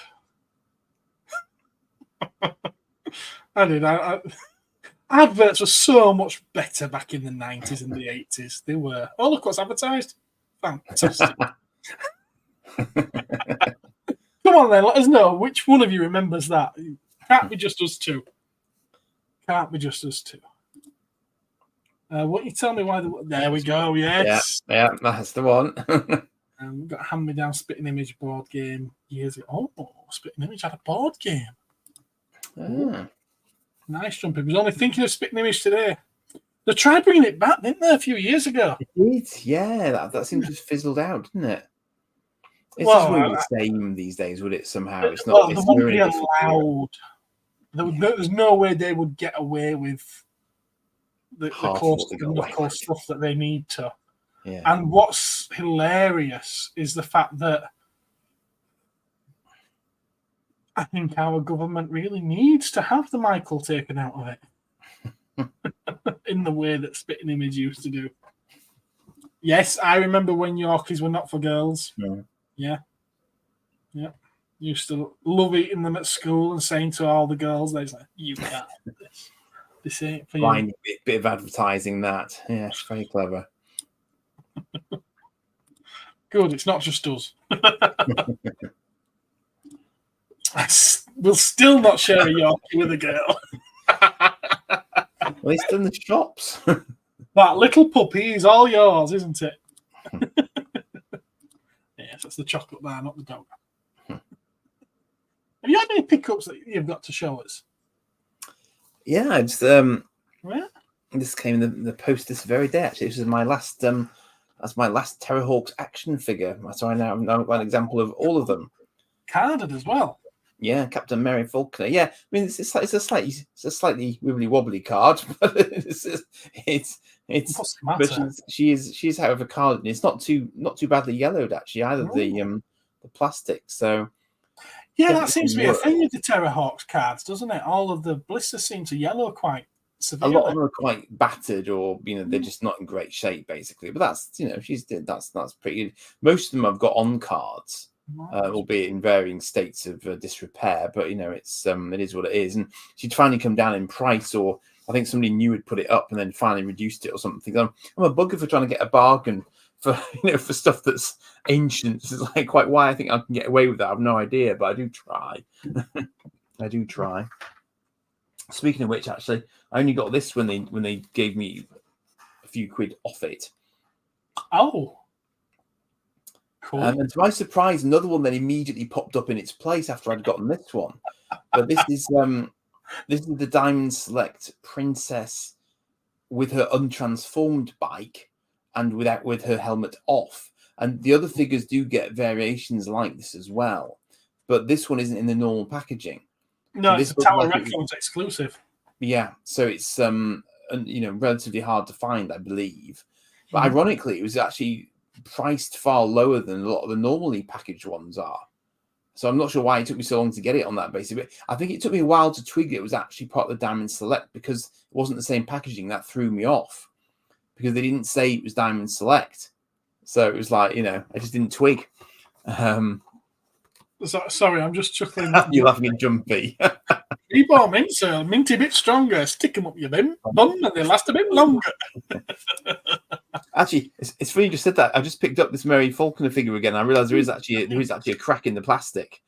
Adverts were so much better back in the 90s and the 80s. They were. Oh, look what's advertised! Fantastic. Come on then, let us know which one of you remembers that. Can't be just us two. What you tell me why? There we go. Yes. Yeah, that's the one. We've got a hand-me-down Spitting Image board game years ago. Oh, Spitting Image had a board game. Nice jumping. I was only thinking of Spitting Image today. They tried bringing it back, didn't they, a few years ago? It did, yeah. That seems to have fizzled out, didn't it? It's just really the same these days, would it? Somehow, it's not. They wouldn't be allowed. There's no way they would get away with the core stuff that they need to. Yeah. And what's hilarious is the fact that I think our government really needs to have the Michael taken out of it in the way that Spitting Image used to do. Yes, I remember when Yorkies were not for girls. Yeah. Used to love eating them at school and saying to all the girls, they're like, "You can't have this. This ain't for you." Bit of advertising that. Yeah, it's very clever. Good, it's not just us. We'll still not share a Yorkie with a girl. Well, it's done the shops. That little puppy is all yours, isn't it? Yes, that's the chocolate bar, not the dog. Have you had any pickups that you've got to show us? Yeah, it's this came in the post this very day. Actually, this is my last. That's my last Terrorhawks action figure. So I now got an example of all of them. Carded as well. Yeah, Captain Mary Faulkner. Yeah, I mean it's a slightly wibbly wobbly card, but it's What's the matter? But she's however carded. It's not too badly yellowed actually either. plastic. So Yeah, that definitely seems to be a work. thing with the Terrahawks cards, doesn't it? All of the blisters seem to yellow quite A lot of severely. them are quite battered, or they're just not in great shape, basically. But that's that's pretty good. Most of them I've got on cards, albeit in varying states of disrepair. But it's it is what it is, and she'd finally come down in price, or I think somebody new had put it up and then finally reduced it or something. I'm a bugger for trying to get a bargain for for stuff that's ancient. It's like quite why I think I can get away with that. I have no idea, but I do try. I do try. Speaking of which, actually, I only got this when they gave me a few quid off it. Oh, cool. And to my surprise, another one then immediately popped up in its place after I'd gotten this one. But this is the Diamond Select Princess with her untransformed bike and with her helmet off. And the other figures do get variations like this as well, but this one isn't in the normal packaging. No, So it's this a looks Tower like Records exclusive. Yeah, so it's relatively hard to find, I believe. But ironically, it was actually priced far lower than a lot of the normally packaged ones are. So I'm not sure why it took me so long to get it on that basis. But I think it took me a while to twig it was actually part of the Diamond Select because it wasn't the same packaging. That threw me off because they didn't say it was Diamond Select. So it was like, I just didn't twig. Sorry, I'm just chuckling. You're laughing at Jumpy. Rebar mints are minty bit stronger. Stick them up your bum and they last a bit longer. Actually, it's funny you just said that. I just picked up this Mary Falconer figure again. I realised there is actually a crack in the plastic.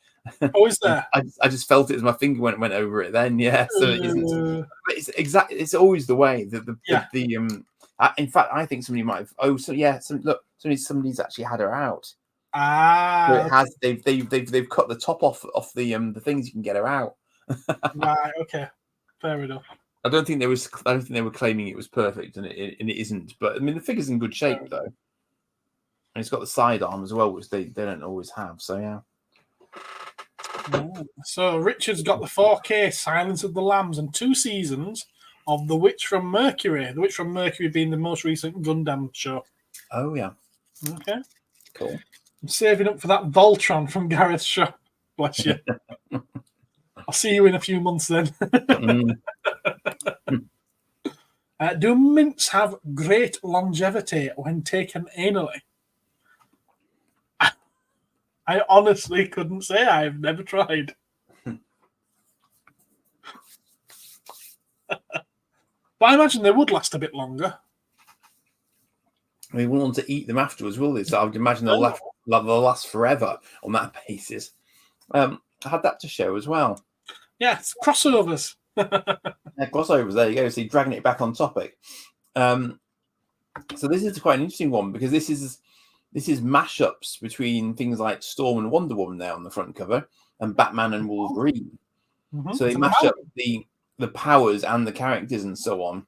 Oh, is there? I just felt it as my finger went over it. Then so it isn't. It's exactly. It's always the way that in fact, I think somebody might have. Oh, so yeah. Somebody's actually had her out. So it has. They've cut the top off the things you can get her out. Right. Okay. Fair enough. I don't think they were claiming it was perfect, and it isn't. But I mean, the figure's in good shape though, and it's got the sidearm as well, which they don't always have. So yeah. So Richard's got the 4K Silence of the Lambs and 2 seasons of The Witch from Mercury. The Witch from Mercury being the most recent Gundam show. Oh yeah. Okay. Cool. I'm saving up for that Voltron from Gareth's shop. Bless you. I'll see you in a few months then. Do mints have great longevity when taken anally? I honestly couldn't say. I've never tried. But I imagine they would last a bit longer. I mean, we want to eat them afterwards, will they? So I would imagine they'll last forever on that basis. I had that to show as well. Yeah, it's crossovers. Crossovers. There you go. See, dragging it back on topic. So this is quite an interesting one because this is mashups between things like Storm and Wonder Woman there on the front cover, and Batman and Wolverine. So they mash up the powers and the characters and so on,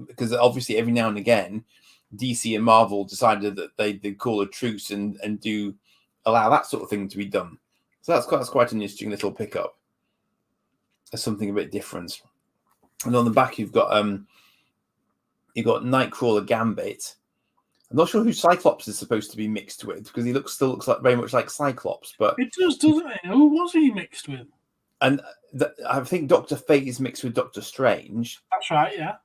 because obviously every now and again, DC and Marvel decided that they'd call a truce and do allow that sort of thing to be done. So that's quite an interesting little pickup. There's something a bit different. And on the back you've got Nightcrawler Gambit. I'm not sure who Cyclops is supposed to be mixed with because he still looks like very much like Cyclops, but it does, doesn't it? Who was he mixed with? And I think Dr. Fate is mixed with Doctor Strange. That's right, yeah.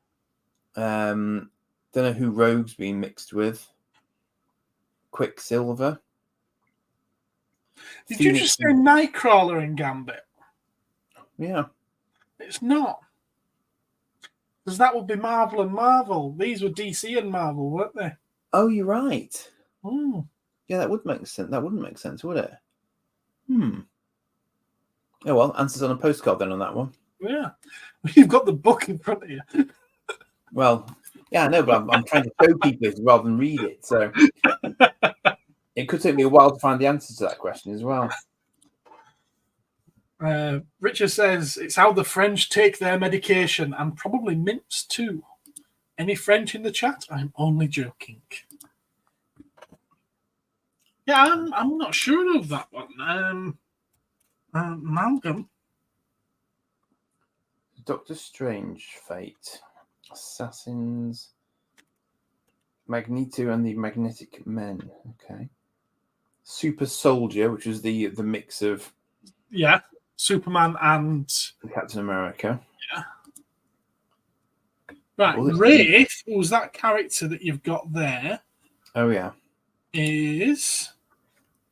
Don't know who Rogue's been mixed with. Quicksilver. Did you just say Nightcrawler and Gambit? Yeah. It's not. Because that would be Marvel and Marvel. These were DC and Marvel, weren't they? Oh, you're right. Mm. Yeah, that would make sense. That wouldn't make sense, would it? Oh, well, answers on a postcard then on that one. Yeah. You've got the book in front of you. Well, yeah, I know, but I'm trying to show people it rather than read it. So it could take me a while to find the answer to that question as well. Richard says, it's how the French take their medication and probably mints too. Any French in the chat? I'm only joking. Yeah, I'm not sure of that one. Malcolm. Doctor Strange, Fate, Assassins, Magneto and the Magnetic Men. Okay. Super Soldier, which was the mix of Superman and Captain America. yeah. Right, Well, Wraith, who's that character that you've got there? Oh yeah, Is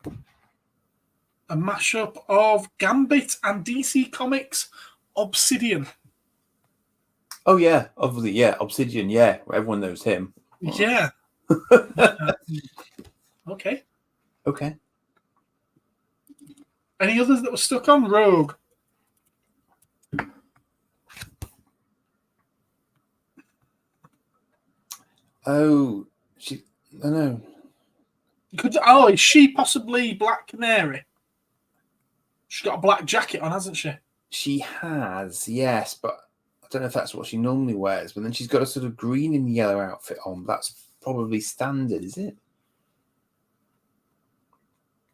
a mashup of Gambit and DC Comics Obsidian. oh yeah, obviously, yeah, Obsidian, yeah, everyone knows him. Yeah. Okay. Okay. Any others that were stuck on? Rogue. Oh, I don't know. Is she possibly Black Canary? She's got a black jacket on, hasn't she? She has, yes, but I don't know if that's what she normally wears. But then she's got a sort of green and yellow outfit on. That's probably standard, is it?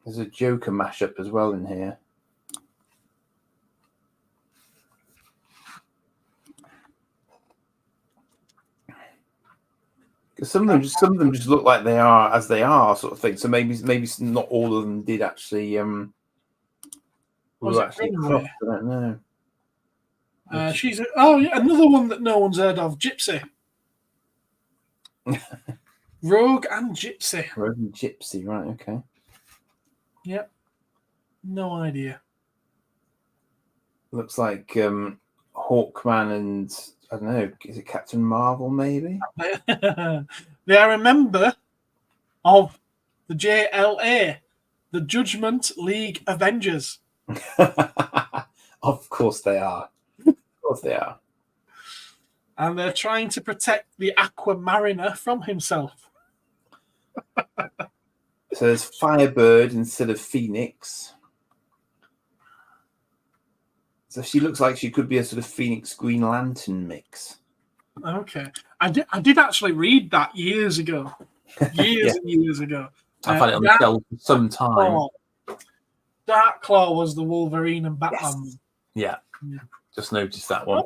There's a Joker mashup as well in here. Some of them just look like they are as they are, sort of thing. So maybe not all of them did actually. Actually crossed, I don't know. She's another one that no one's heard of, Gypsy. Rogue and Gypsy. Rogue and Gypsy, right? Okay. Yep. No idea. Looks like Hawkman and I don't know. Is it Captain Marvel? Maybe. They are a member of the JLA, the Judgment League Avengers. Of course they are. Of course they are. And they're trying to protect the Aquamariner from himself. So there's Firebird instead of Phoenix. So she looks like she could be a sort of Phoenix Green Lantern mix. Okay. I did actually read that years ago. Years and years ago. I've had it on the shelf for some time. Dark Claw was the Wolverine and Batman. Yes. Yeah. Just noticed that one.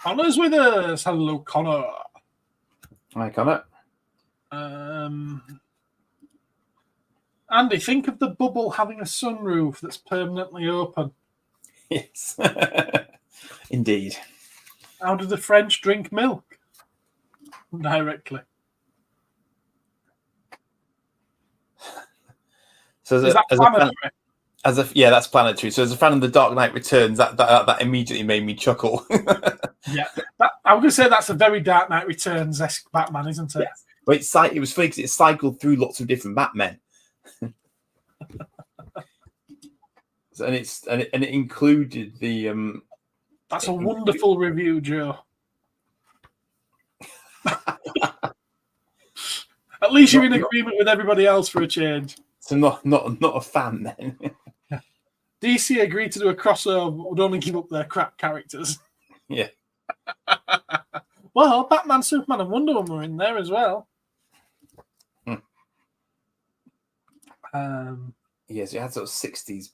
Connor's with us. Hello, Connor. Hi, Connor. Andy, think of the bubble having a sunroof that's permanently open. Yes. Indeed. How do the French drink milk? Directly. So that's planetary. So as a fan of The Dark Knight Returns, that immediately made me chuckle. Yeah, I was going to say that's a very Dark Knight Returns-esque Batman, isn't it? Yes. But it was funny because it cycled through lots of different Batmen. And it included the. That's a wonderful review, Joe. At least you're in agreement with everybody else for a change. So not a fan then. DC agreed to do a crossover, but would only give up their crap characters. Yeah. Well, Batman, Superman, and Wonder Woman were in there as well. Yes, it had sort of 60s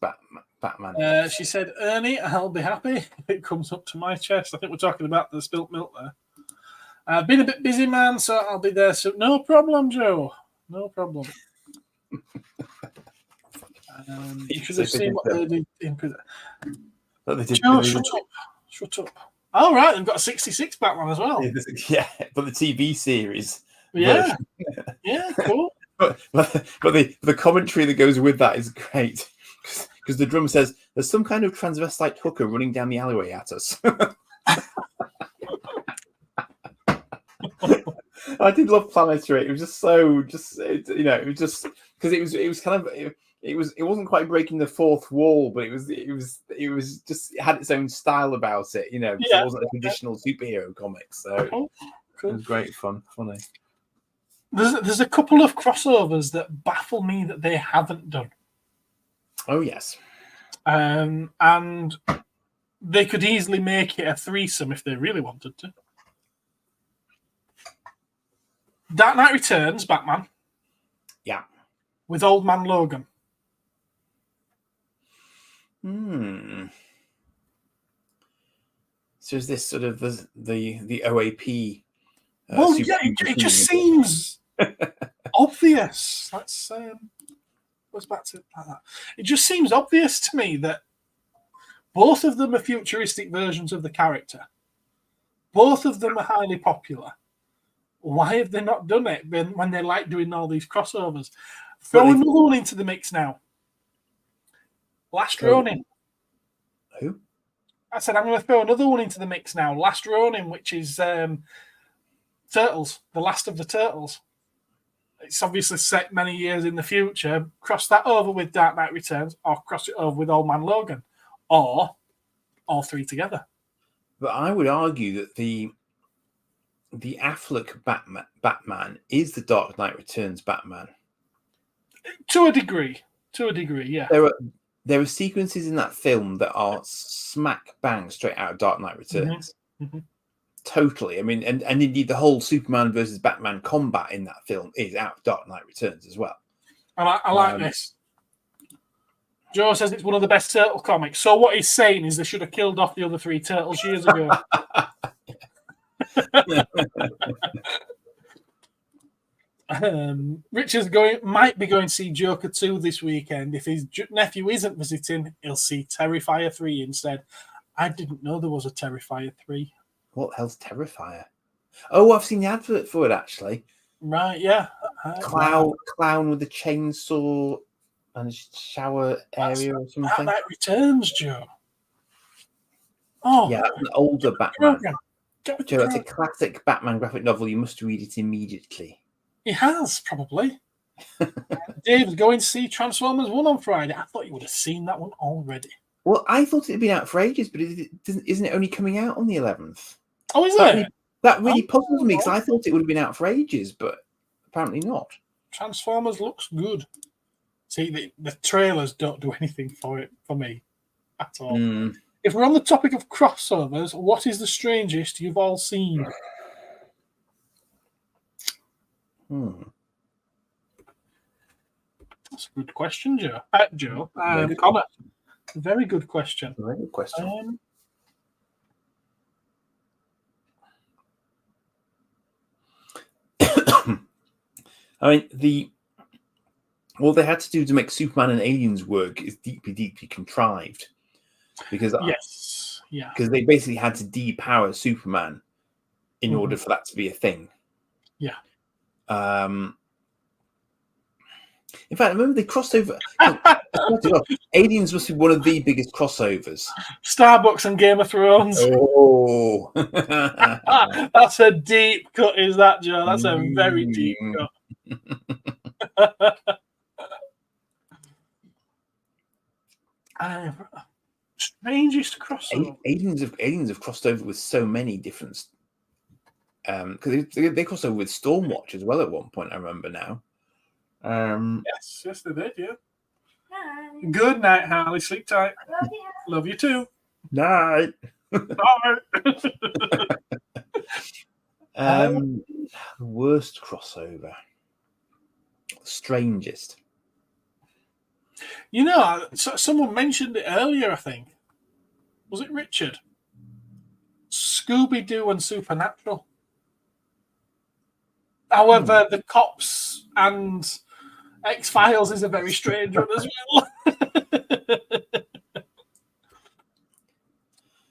Batman. She said, Ernie, I'll be happy if it comes up to my chest. I think we're talking about the spilt milk there. I've been a bit busy, man, so I'll be there soon. No problem, Joe. No problem. You should have seen what they did in prison. Joe, shut up. All right, they've got a 66 Batman as well. Yeah, but the TV series. Yeah. Yeah, cool. But the commentary that goes with that is great. Because the drummer says, there's some kind of transvestite hooker running down the alleyway at us. I did love Planetary. It was just so, it was just because it was kind of it wasn't quite breaking the fourth wall, but it was just it had its own style about it. It wasn't a traditional superhero comic, so it was great fun, funny. There's a couple of crossovers that baffle me that they haven't done. Oh yes, and they could easily make it a threesome if they really wanted to. Dark Knight Returns, Batman. Yeah. With Old Man Logan. So is this sort of the OAP? Well, yeah, it just seems obvious. Let's goes back to like that. It just seems obvious to me that both of them are futuristic versions of the character. Both of them are highly popular. Why have they not done it when they like doing all these crossovers? Throw another one into the mix now. Last Ronin. Who? I said I'm going to throw another one into the mix now. Last Ronin, which is Turtles, the last of the Turtles. It's obviously set many years in the future. Cross that over with Dark Knight Returns, or cross it over with Old Man Logan, or all three together. But I would argue that the Affleck Batman is the Dark Knight Returns Batman. To a degree, yeah. There are sequences in that film that are smack bang straight out of Dark Knight Returns. Mm-hmm. Totally. I mean, and indeed the whole Superman versus Batman combat in that film is out of Dark Knight Returns as well. I like this. Joe says it's one of the best Turtle comics. So what he's saying is they should have killed off the other three Turtles years ago. Richard's might be going to see Joker 2 this weekend. If his nephew isn't visiting, he'll see Terrifier 3 instead. I didn't know there was a Terrifier 3. What hell's Terrifier? Oh, I've seen the advert for it actually. Right, yeah. Clown with a chainsaw and a shower area or something. Dark Knight Returns, Joe. Oh, yeah, that's an older Batman. Joe, that's a classic Batman graphic novel. You must read it immediately. He has, probably. Dave's going to see Transformers 1 on Friday. I thought you would have seen that one already. Well, I thought it had been out for ages, but isn't it only coming out on the 11th? Oh, is it? That really puzzles me because I thought it would have been out for ages, but apparently not. Transformers looks good. See, the trailers don't do anything for me at all. If we're on the topic of crossovers, what is the strangest you've all seen? That's a good question, Joe. Connor. Very good question. Very good question. I mean, what they had to do to make Superman and Aliens work is deeply, deeply contrived. Because because they basically had to depower Superman in order for that to be a thing. Yeah. In fact, I remember they crossed over. Aliens must be one of the biggest crossovers. Starbucks and Game of Thrones. Oh, that's a deep cut, is that, Joe? That's a very deep cut. Strangest crossover. Aliens have crossed over with so many different. Because they crossed over with Stormwatch as well at one point. I remember now. Yes, they did. Yeah. Hi. Good night, Harley. Sleep tight. Love you too. Night. Bye. Worst crossover. Strangest. You know, someone mentioned it earlier, I think. Was it Richard? Scooby-Doo and Supernatural. However, the Cops and X-Files is a very strange one as well.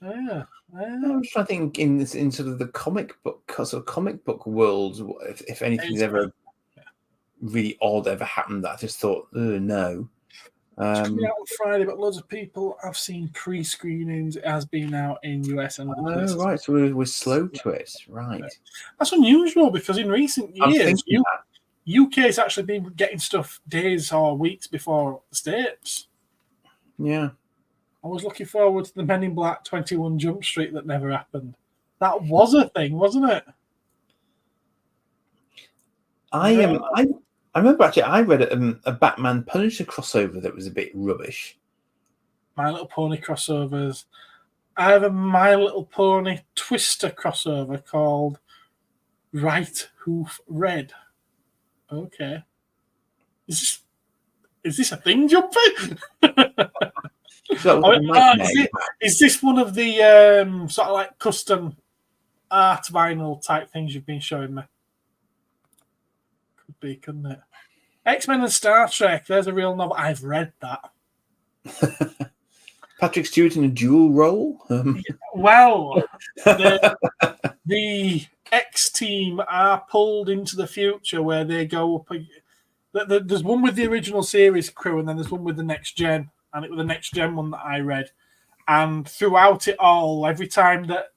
Yeah. I'm just trying to think in sort of the comic book world, if anything's ever really odd ever happened that I just thought, no. It's coming out on Friday, but loads of people have seen pre-screenings. It has been out in US and other places. Right, so we're slow to it, right? That's unusual because in recent years, UK's actually been getting stuff days or weeks before the States. Yeah. I was looking forward to the Men in Black 21 Jump Street that never happened. That was a thing, wasn't it? I remember actually I read a Batman Punisher crossover that was a bit rubbish. My Little Pony crossovers. I have a My Little Pony Twister crossover called Right Hoof Red. Okay. Is this a thing, Jumpy? Is this one of the sort of like custom art vinyl type things you've been showing me? Could be, couldn't it? X-Men and Star Trek. There's a real novel. I've read that. Patrick Stewart in a dual role. Well, the X team are pulled into the future where they go up. There's one with the original series crew, and then there's one with the next gen, and it was the next gen one that I read. And throughout it all, every time that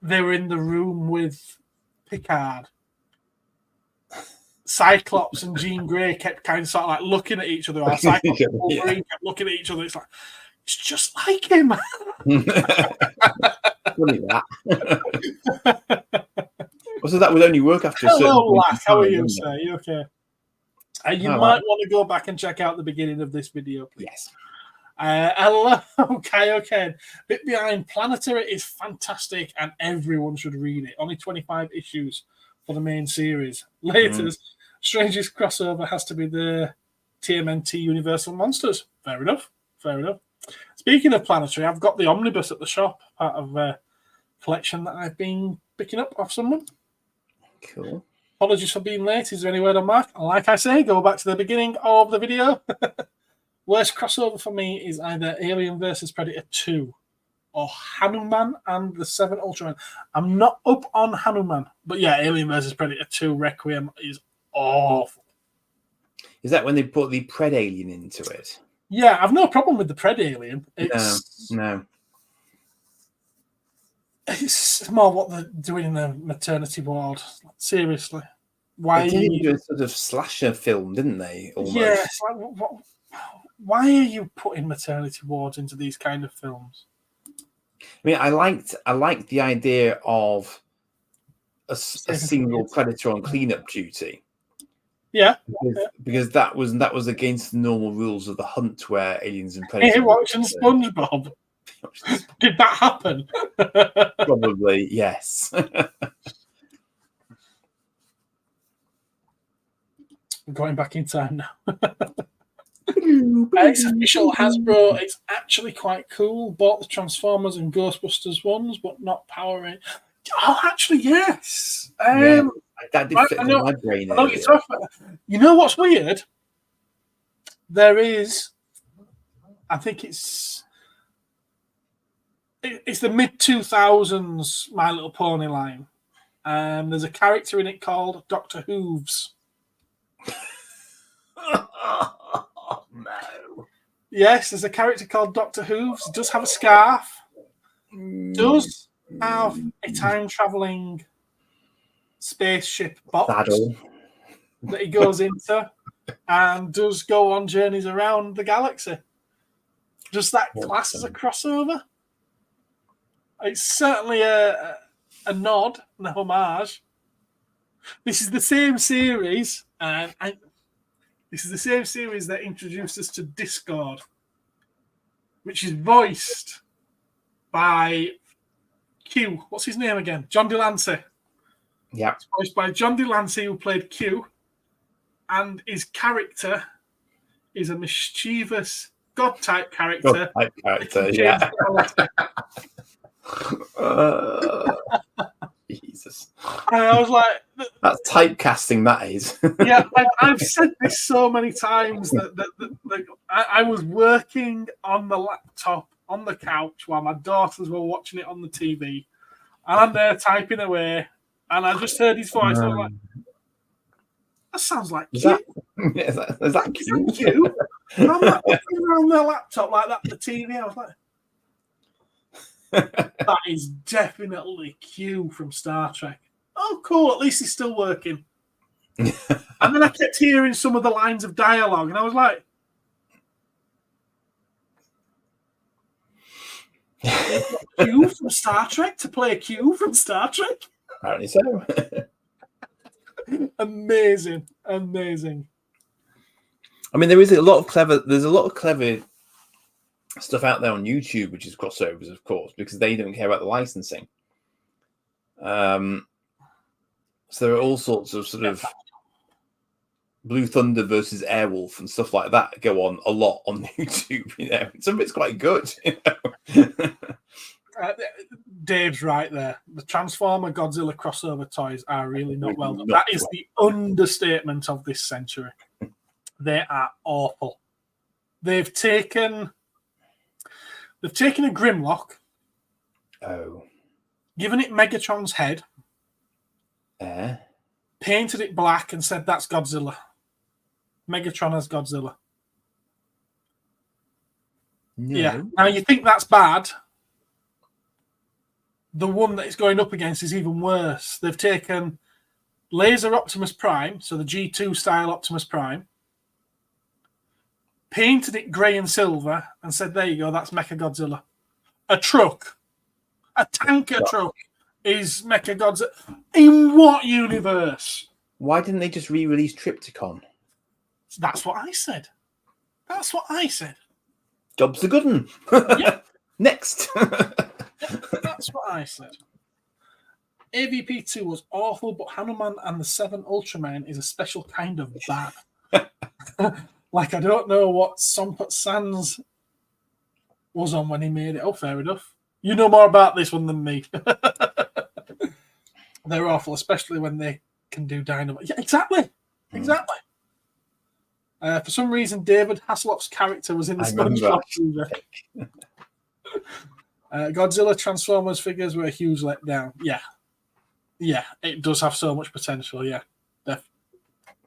they were in the room with Picard, Cyclops and Jean Grey kept kind of sort of like looking at each other. Or Cyclops and Wolverine kept looking at each other. It's like, it's just like him. Funny that. So that would only work after a certain Hello, point in Lack. How are time, you, wouldn't it? sir? You okay? You Hello. might want to go back and check out the beginning of this video, please. Yes. Hello, Kaioken. Bit Behind Planetary is fantastic and everyone should read it. Only 25 issues for the main series. Latest, strangest crossover has to be the TMNT Universal Monsters. Fair enough. Fair enough. Speaking of Planetary, I've got the omnibus at the shop, part of a collection that I've been picking up off someone. Cool. Apologies for being late. Is there any word on Mark? Like I say, go back to the beginning of the video. Worst crossover for me is either Alien vs. Predator 2 or Hanuman and the 7 Ultraman. I'm not up on Hanuman, but yeah, Alien vs. Predator 2 Requiem is awful. Is that when they put the Pred Alien into it? Yeah, I've no problem with the Pred Alien. No. It's more what they're doing in the maternity ward. Seriously. Why? They did do a sort of slasher film, didn't they? Almost. Yeah, it's like, why are you putting maternity wards into these kind of films? I mean, I liked the idea of a single predator on cleanup duty. Yeah, because that was against the normal rules of the hunt, where aliens and predators. Hey, watching SpongeBob. Did that happen? Probably, yes. I'm going back in time now. It's official Hasbro. It's actually quite cool. Bought the Transformers and Ghostbusters ones, but not Power Rangers. Oh, actually, yes. That did fit in my brain. You know what's weird? There is, I think it's the mid-2000s My Little Pony line. There's a character in it called Dr. Hooves. Oh, no. Yes, there's a character called Dr. Hooves. He does have a scarf. Does have a time-traveling spaceship box that he goes into and does go on journeys around the galaxy. Does that class as a crossover? It's certainly a nod and a homage. This is the same series, and this is the same series that introduced us to Discord, which is voiced by Q. What's his name again? John Delancey. Yeah. It's voiced by John Delancey, who played Q, and his character is a mischievous God-type character. Yeah. Jesus. And I was like... That's typecasting, that is. Yeah, I've said this so many times that I was working on the laptop on the couch while my daughters were watching it on the TV, and I'm there typing away, and I just heard his voice. I was like, "That sounds like Q." Is that Q? Q? And I'm like looking around the laptop like that, the TV. I was like, "That is definitely Q from Star Trek." Oh, cool! At least he's still working. And then I kept hearing some of the lines of dialogue, and I was like, Q from Star Trek to play a Q from Star Trek? Apparently so. Amazing. I mean, there's a lot of clever stuff out there on YouTube, which is crossovers, of course, because they don't care about the licensing. So there are all sorts of sort of Blue Thunder versus Airwolf and stuff like that go on a lot on YouTube. Some of it's quite good. Dave's right there. The Transformer Godzilla crossover toys are really not well done. Not That is the understatement of this century. They are awful. They've taken a Grimlock, given it Megatron's head, painted it black, and said that's Godzilla. Megatron as Godzilla. No. Yeah. Now you think that's bad. The one that it's going up against is even worse. They've taken Laser Optimus Prime, so the G2 style Optimus Prime, painted it grey and silver, and said, there you go, that's Mechagodzilla. A truck, a tanker truck is Mechagodzilla. In what universe? Why didn't they just re-release Triptychon? That's what I said. That's what I said. Job's a good one. Yeah. Next. That's what I said. AVP2 was awful, but Hanuman and the 7 Ultramen is a special kind of bad. Like, I don't know what Sompat Sans was on when he made it. Oh, fair enough. You know more about this one than me. They're awful, especially when they can do dynamite. Yeah, exactly. Exactly. For some reason, David Hasselhoff's character was in the SpongeBob movie. Godzilla Transformers figures were a huge letdown. Yeah. Yeah, it does have so much potential. Yeah,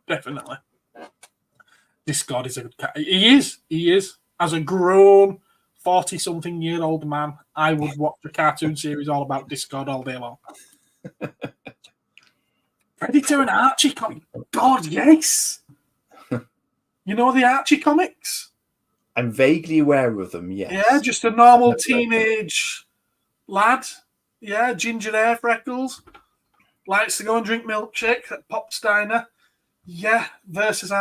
definitely. Discord is a good cat. He is. As a grown 40-something-year-old man, I would watch a cartoon series all about Discord all day long. Predator and Archie comic. God, yes. You know the Archie comics? I'm vaguely aware of them, yes. Yeah, just a normal teenage lad. Yeah, ginger hair, freckles. Likes to go and drink milkshake at Pop's Diner. Yeah, versus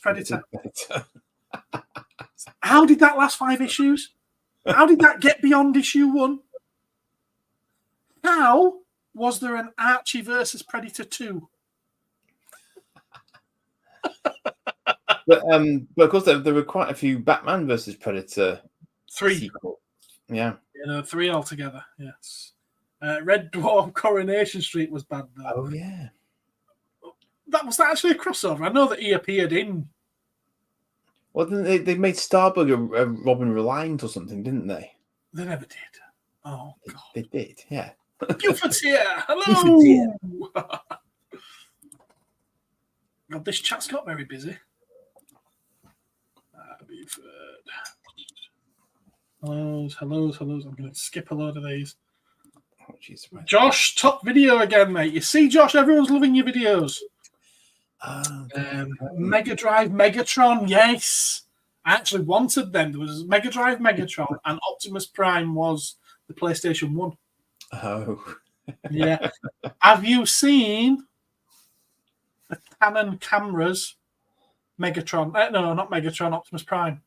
Predator. How did that last 5 issues? How did that get beyond issue 1? How was there an Archie versus Predator 2? But of course, there were quite a few Batman versus Predator 3. sequels. Yeah. 3 altogether, yes. Red Dwarf Coronation Street was bad, though. Oh, yeah. Was that actually a crossover? I know that he appeared in. Well, they made Starbug a Robin Reliant or something, didn't they? They never did. Oh, God. They did, yeah. Buford's here. Hello. God, this chat's got very busy. Buford. Hellos. I'm going to skip a load of these. Oh, geez, Josh, top video again, mate. You see, Josh, everyone's loving your videos. Mega Drive, Megatron, yes. I actually wanted them. There was Mega Drive, Megatron, and Optimus Prime was the PlayStation 1. Oh. Yeah. Have you seen the Canon cameras? Megatron. No, not Megatron, Optimus Prime.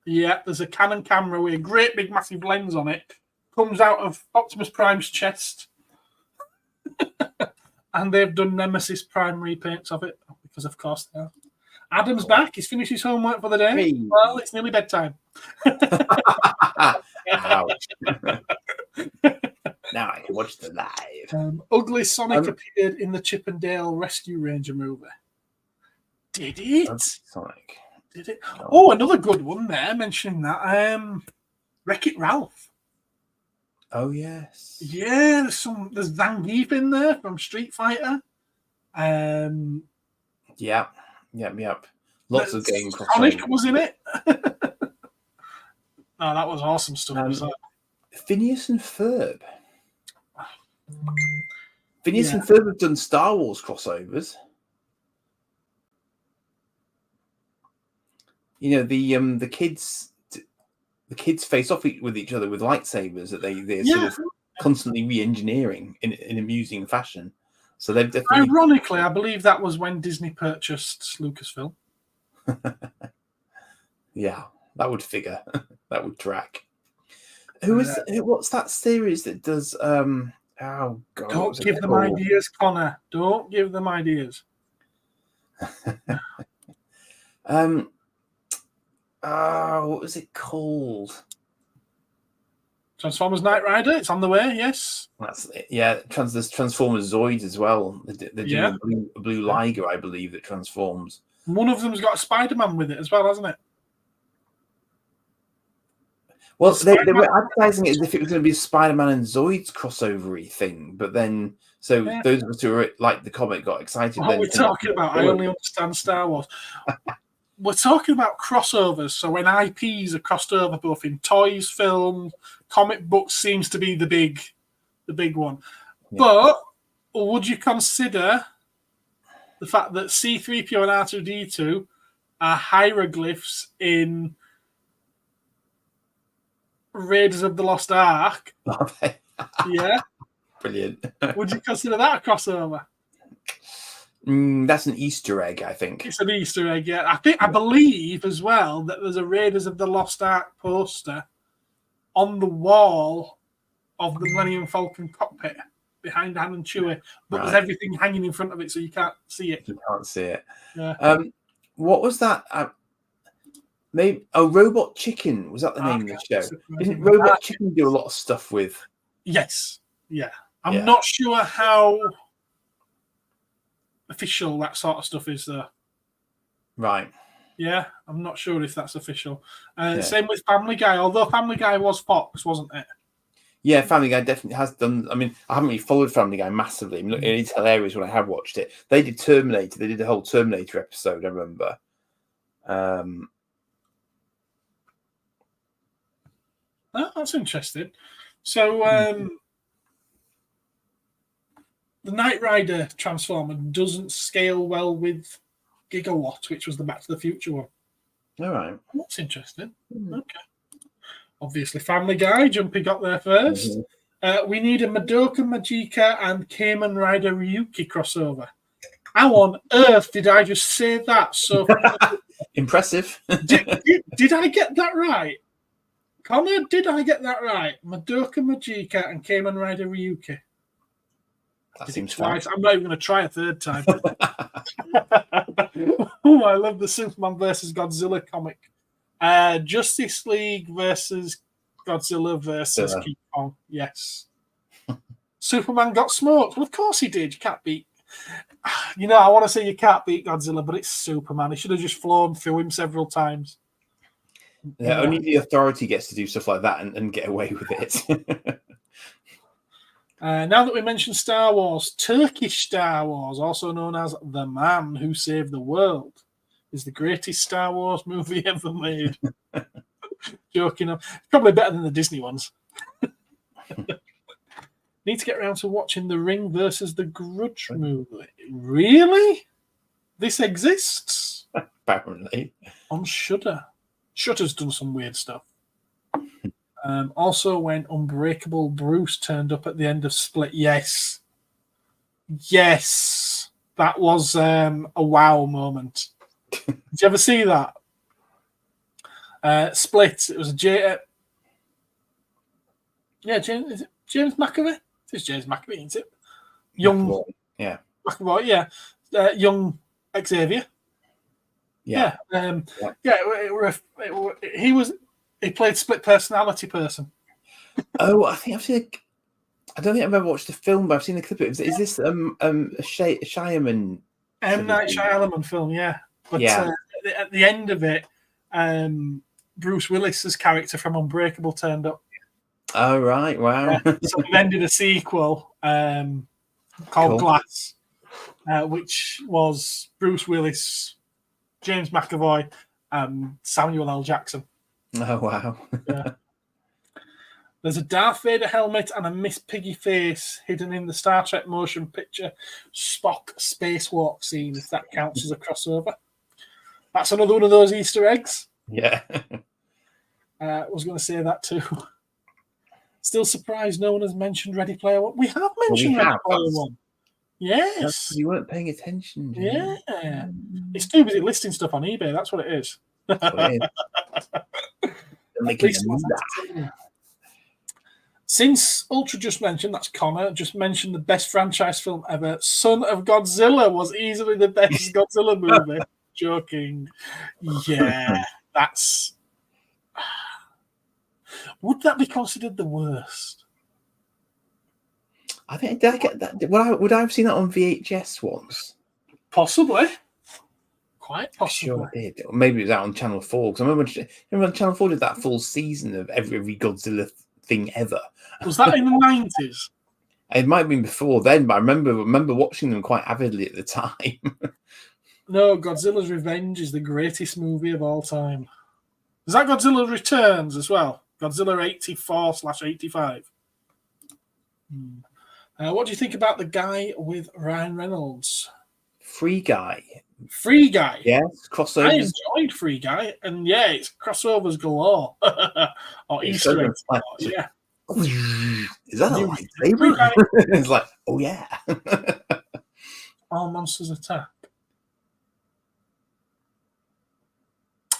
Yeah, there's a Canon camera with a great big massive lens on it. Comes out of Optimus Prime's chest. And they've done Nemesis Prime repaints of it, because of course they are. Adam's back. He's finished his homework for the day. Hey. Well, it's nearly bedtime. Ouch. Now I can watch the live. Ugly Sonic appeared in the Chip and Dale Rescue Ranger movie. Did it? Sonic. Did it? Oh, another good one there, mentioning that. Wreck-It Ralph. Oh, yes. Yeah, there's Zangief in there from Street Fighter. Yep. Lots of game Sonic was in it. Oh, that was awesome stuff. Phineas and Ferb. Phineas and Ferb have done Star Wars crossovers. You know, the kids face off with each other with lightsabers that they're sort of constantly re-engineering in amusing fashion. So they've definitely. Ironically, I believe that was when Disney purchased Lucasfilm. Yeah, that would figure. That would track. What's that series that does? Oh God! Don't give them ideas, Connor. Don't give them ideas. What was it called? Transformers Knight Rider, it's on the way, yes. That's it. Yeah, there's Transformers Zoids as well. They're doing a blue Liger, I believe, that transforms. One of them's got a Spider-Man with it as well, hasn't it? Well, they were advertising it as if it was going to be a Spider-Man and Zoids crossover-y thing, but then those of us who like the comic got excited. What we're talking about, I only understand Star Wars. We're talking about crossovers, so when IPs are crossed over both in toys, film, comic books seems to be the big one. Yeah. But would you consider the fact that C-3PO and R2-D2 are hieroglyphs in Raiders of the Lost Ark? Yeah. Brilliant. Would you consider that a crossover? That's an Easter egg, I think. It's an Easter egg, yeah. I believe as well that there's a Raiders of the Lost Ark poster on the wall of the Millennium Falcon cockpit behind Han and Chewie, but there's everything hanging in front of it, so you can't see it. You can't see it. Yeah. What was that? Maybe Robot Chicken, was that the name of the show? Didn't Robot Chicken do a lot of stuff with? Yes. Yeah. I'm not sure how official that sort of stuff is, though. Right. Yeah, I'm not sure if that's official. Same with Family Guy, although Family Guy was Fox, wasn't it? Yeah, Family Guy definitely has done. I mean, I haven't really followed Family Guy massively. I mean, it's hilarious when I have watched it. They did Terminator. They did a whole Terminator episode, I remember. That's interesting. So, the Knight Rider Transformer doesn't scale well with Gigawatt, which was the Back to the Future one. All right. That's interesting. Okay. Obviously, Family Guy jumping up there first. We need a Madoka Magica and Kamen Rider Ryuki crossover. How on earth did I just say that? So impressive. Did I get that right? Connor, did I get that right? Madoka Magica and Kamen Rider Ryuki. That seems fun. I'm not even going to try a third time. Oh, I love the Superman versus Godzilla comic. Justice League versus Godzilla versus King Kong. Yes. Superman got smoked. Well, of course he did. You can't beat. I want to say you can't beat Godzilla, but it's Superman. He should have just flown through him several times. Yeah, only the Authority gets to do stuff like that and get away with it. Now that we mentioned Star Wars, Turkish Star Wars, also known as The Man Who Saved the World, is the greatest Star Wars movie ever made. Joking. Probably better than the Disney ones. Need to get around to watching The Ring versus the Grudge movie. Really? This exists? Apparently. On Shudder. Shudder's done some weird stuff. Also, when Unbreakable Bruce turned up at the end of Split, yes, that was a wow moment. Did you ever see that? Split. It was a James McAvoy. It's James McAvoy, isn't it? Young, yeah, McAvoy, yeah. Young Xavier. Yeah. He played split personality person. Oh, I think I've seen. I don't think I've ever watched the film, but I've seen the clip. Is this a Shyamalan? M. Night Shyamalan film, yeah. But at the end of it, Bruce Willis's character from Unbreakable turned up. Oh right, wow! So we then did a sequel called Glass, which was Bruce Willis, James McAvoy, and Samuel L. Jackson. Oh wow! Yeah. There's a Darth Vader helmet and a Miss Piggy face hidden in the Star Trek motion picture Spock spacewalk scene, if that counts as a crossover. That's another one of those Easter eggs. Yeah. I was going to say that too. Still surprised no one has mentioned Ready Player One. We have mentioned Ready Player One. Yes. You weren't paying attention. Yeah. It's too busy listing stuff on eBay. That's what it is. Since Ultra just mentioned, that's Connor, just mentioned the best franchise film ever, Son of Godzilla was easily the best Godzilla movie. Joking. Yeah, that's... Would that be considered the worst? I think did I get that? Would I have seen that on VHS once? Possibly. Quite I'm possibly. sure I did. Or maybe it was out on Channel 4. Because I remember when Channel 4 did that full season of every Godzilla thing ever. Was that in the 90s? It might have been before then, but I remember watching them quite avidly at the time. No, Godzilla's Revenge is the greatest movie of all time. Is that Godzilla Returns as well? Godzilla 84/85. What do you think about the guy with Ryan Reynolds? Free Guy. Free Guy. Yes, I crossovers. enjoyed Free Guy, and yeah, it's crossovers galore. Or It's Easter so eggs. like, Yeah. is that a lightsaber? It's like, oh yeah. All monsters attack.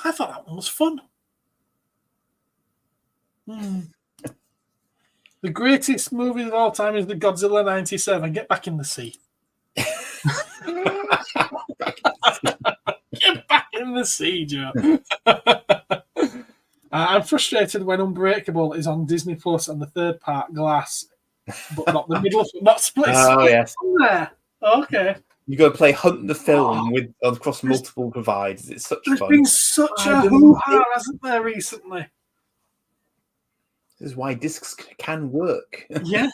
I thought that one was fun. The greatest movie of all time is the Godzilla 97. Get back in the sea. Get back in the sea, Joe. I'm frustrated when Unbreakable is on Disney Plus and the third part, Glass, but not the middle, not split. Oh yes. There. Okay. You got to play Hunt the Film with across multiple providers. It's such There's fun. been such a hoo-ha, hasn't there, recently? This is why discs can work. Yeah.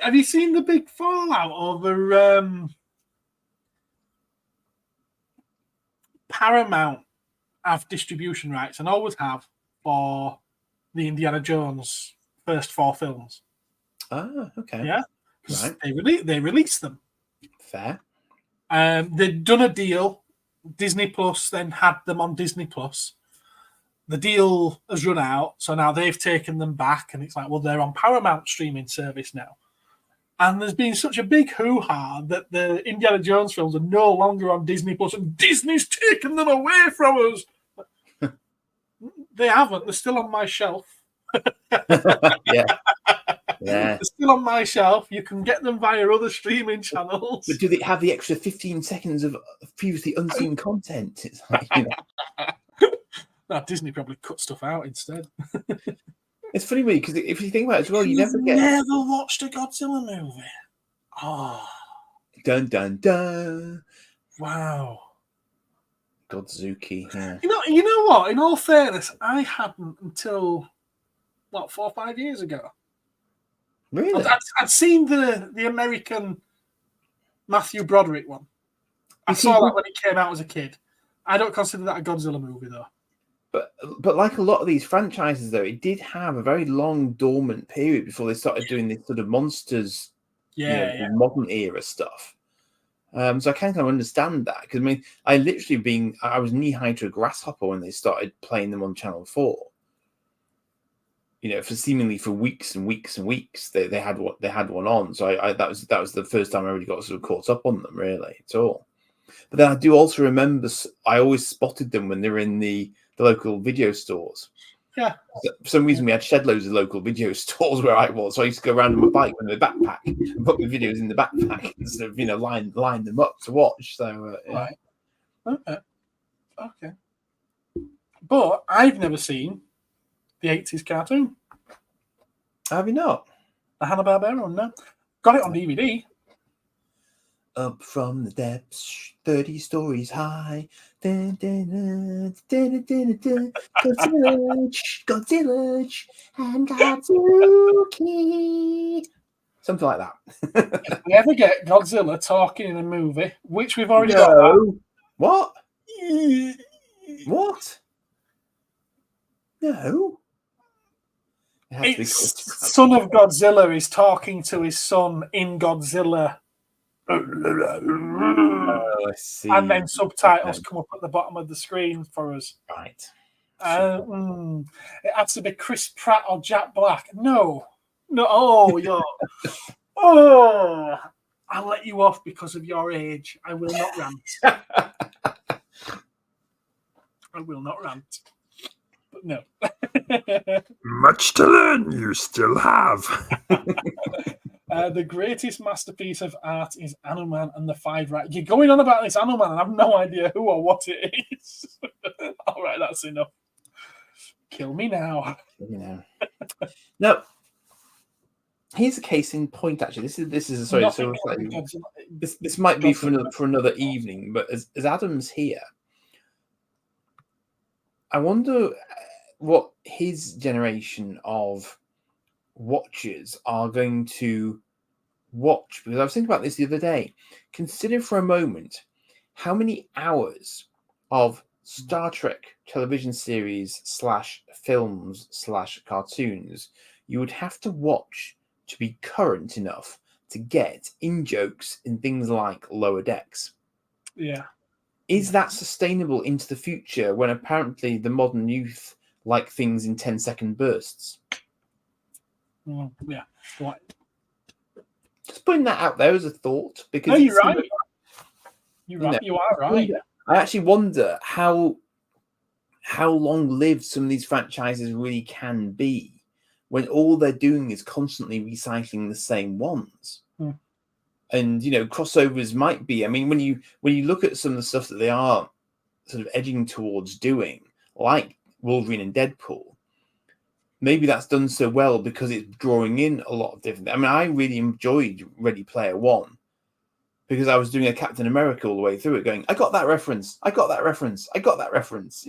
Have you seen the big fallout over Paramount have distribution rights and always have for the Indiana Jones first 4 films? Ah, okay. Yeah. Right. They released them. Fair. They'd done a deal. Disney Plus then had them on Disney Plus. The deal has run out, so now they've taken them back, and it's like, well, they're on Paramount streaming service now. And there's been such a big hoo-ha that the Indiana Jones films are no longer on Disney Plus, and Disney's taken them away from us. They haven't. They're still on my shelf. Yeah. Yeah. They're still on my shelf. You can get them via other streaming channels. But do they have the extra 15 seconds of previously unseen content? It's like, No, Disney probably cut stuff out instead. It's funny, because if you think about it as well, you never get. Never watched a Godzilla movie. Oh, Dun dun dun. wow. Godzuki. Yeah. You know what? In all fairness, I hadn't until 4 or 5 years ago. Really? I'd seen the American Matthew Broderick one. I saw that when it came out as a kid. I don't consider that a Godzilla movie, though. But like a lot of these franchises, though, it did have a very long dormant period before they started doing this sort of monsters, modern era stuff. So I kind of understand that, because I mean, I was knee high to a grasshopper when they started playing them on Channel 4. For weeks and weeks and weeks, they had one on. So that was the first time I really got sort of caught up on them, really, at all. But then I do also remember I always spotted them when they were in the local video stores. Yeah. For some reason, we had shed loads of local video stores where I was. So I used to go around on my bike with my backpack and put my videos in the backpack and sort of, line them up to watch. So, Right. Okay. But I've never seen the 80s cartoon. Have you not? The Hanna-Barbera one, no. Got it on DVD. Up from the depths, 30 stories high. Dun, dun, dun, dun, dun, dun, dun. Godzilla, and Godzuki. Something like that. If we ever get Godzilla talking in a movie, which we've already got. What? What? No. Son of Godzilla is talking to his son in Godzilla. Oh, I see. And then subtitles come up at the bottom of the screen for us. Right. It had to be Chris Pratt or Jack Black. No. Oh, oh, I'll let you off because of your age. I will not rant. I will not rant. But no. Much to learn, you still have. The greatest masterpiece of art is Hanuman and the Five Right. You're going on about this Hanuman, and I have no idea who or what it is. All right, that's enough. Kill me now. You know. Now, here's a case in point. Actually, this is sorry. Nothing So can be Godzilla. this might be for Godzilla. another evening. But as Adam's here, I wonder what his generation of watchers are going to watch, because I was thinking about this the other day. Consider for a moment how many hours of Star Trek television series / films / cartoons you would have to watch to be current enough to get in jokes in things like Lower Decks. Yeah. Is that sustainable into the future when apparently the modern youth like things in 10-second bursts? Yeah. What? Just putting that out there as a thought, because No, you're right. You are right. I actually wonder how long-lived some of these franchises really can be when all they're doing is constantly recycling the same ones. And crossovers might be. I mean, when you look at some of the stuff that they are sort of edging towards doing, like Wolverine and Deadpool, maybe that's done so well because it's drawing in a lot of different. I mean, I really enjoyed Ready Player One because I was doing a Captain America all the way through it, going, I got that reference, I got that reference, I got that reference.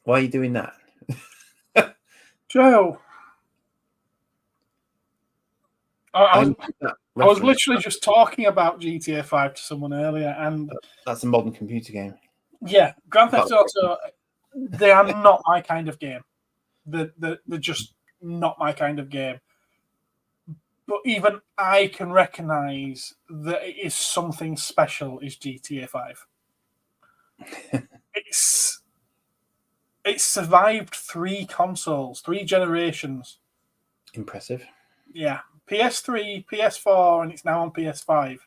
Why are you doing that, Joe? I was literally just talking about GTA 5 to someone earlier, and that's a modern computer game. Yeah, Grand Theft Auto. They are not my kind of game. They're just not my kind of game. But even I can recognize that it is something special. Is GTA 5? It's survived 3 consoles, 3 generations. Impressive. Yeah. PS3, PS4, and it's now on PS5.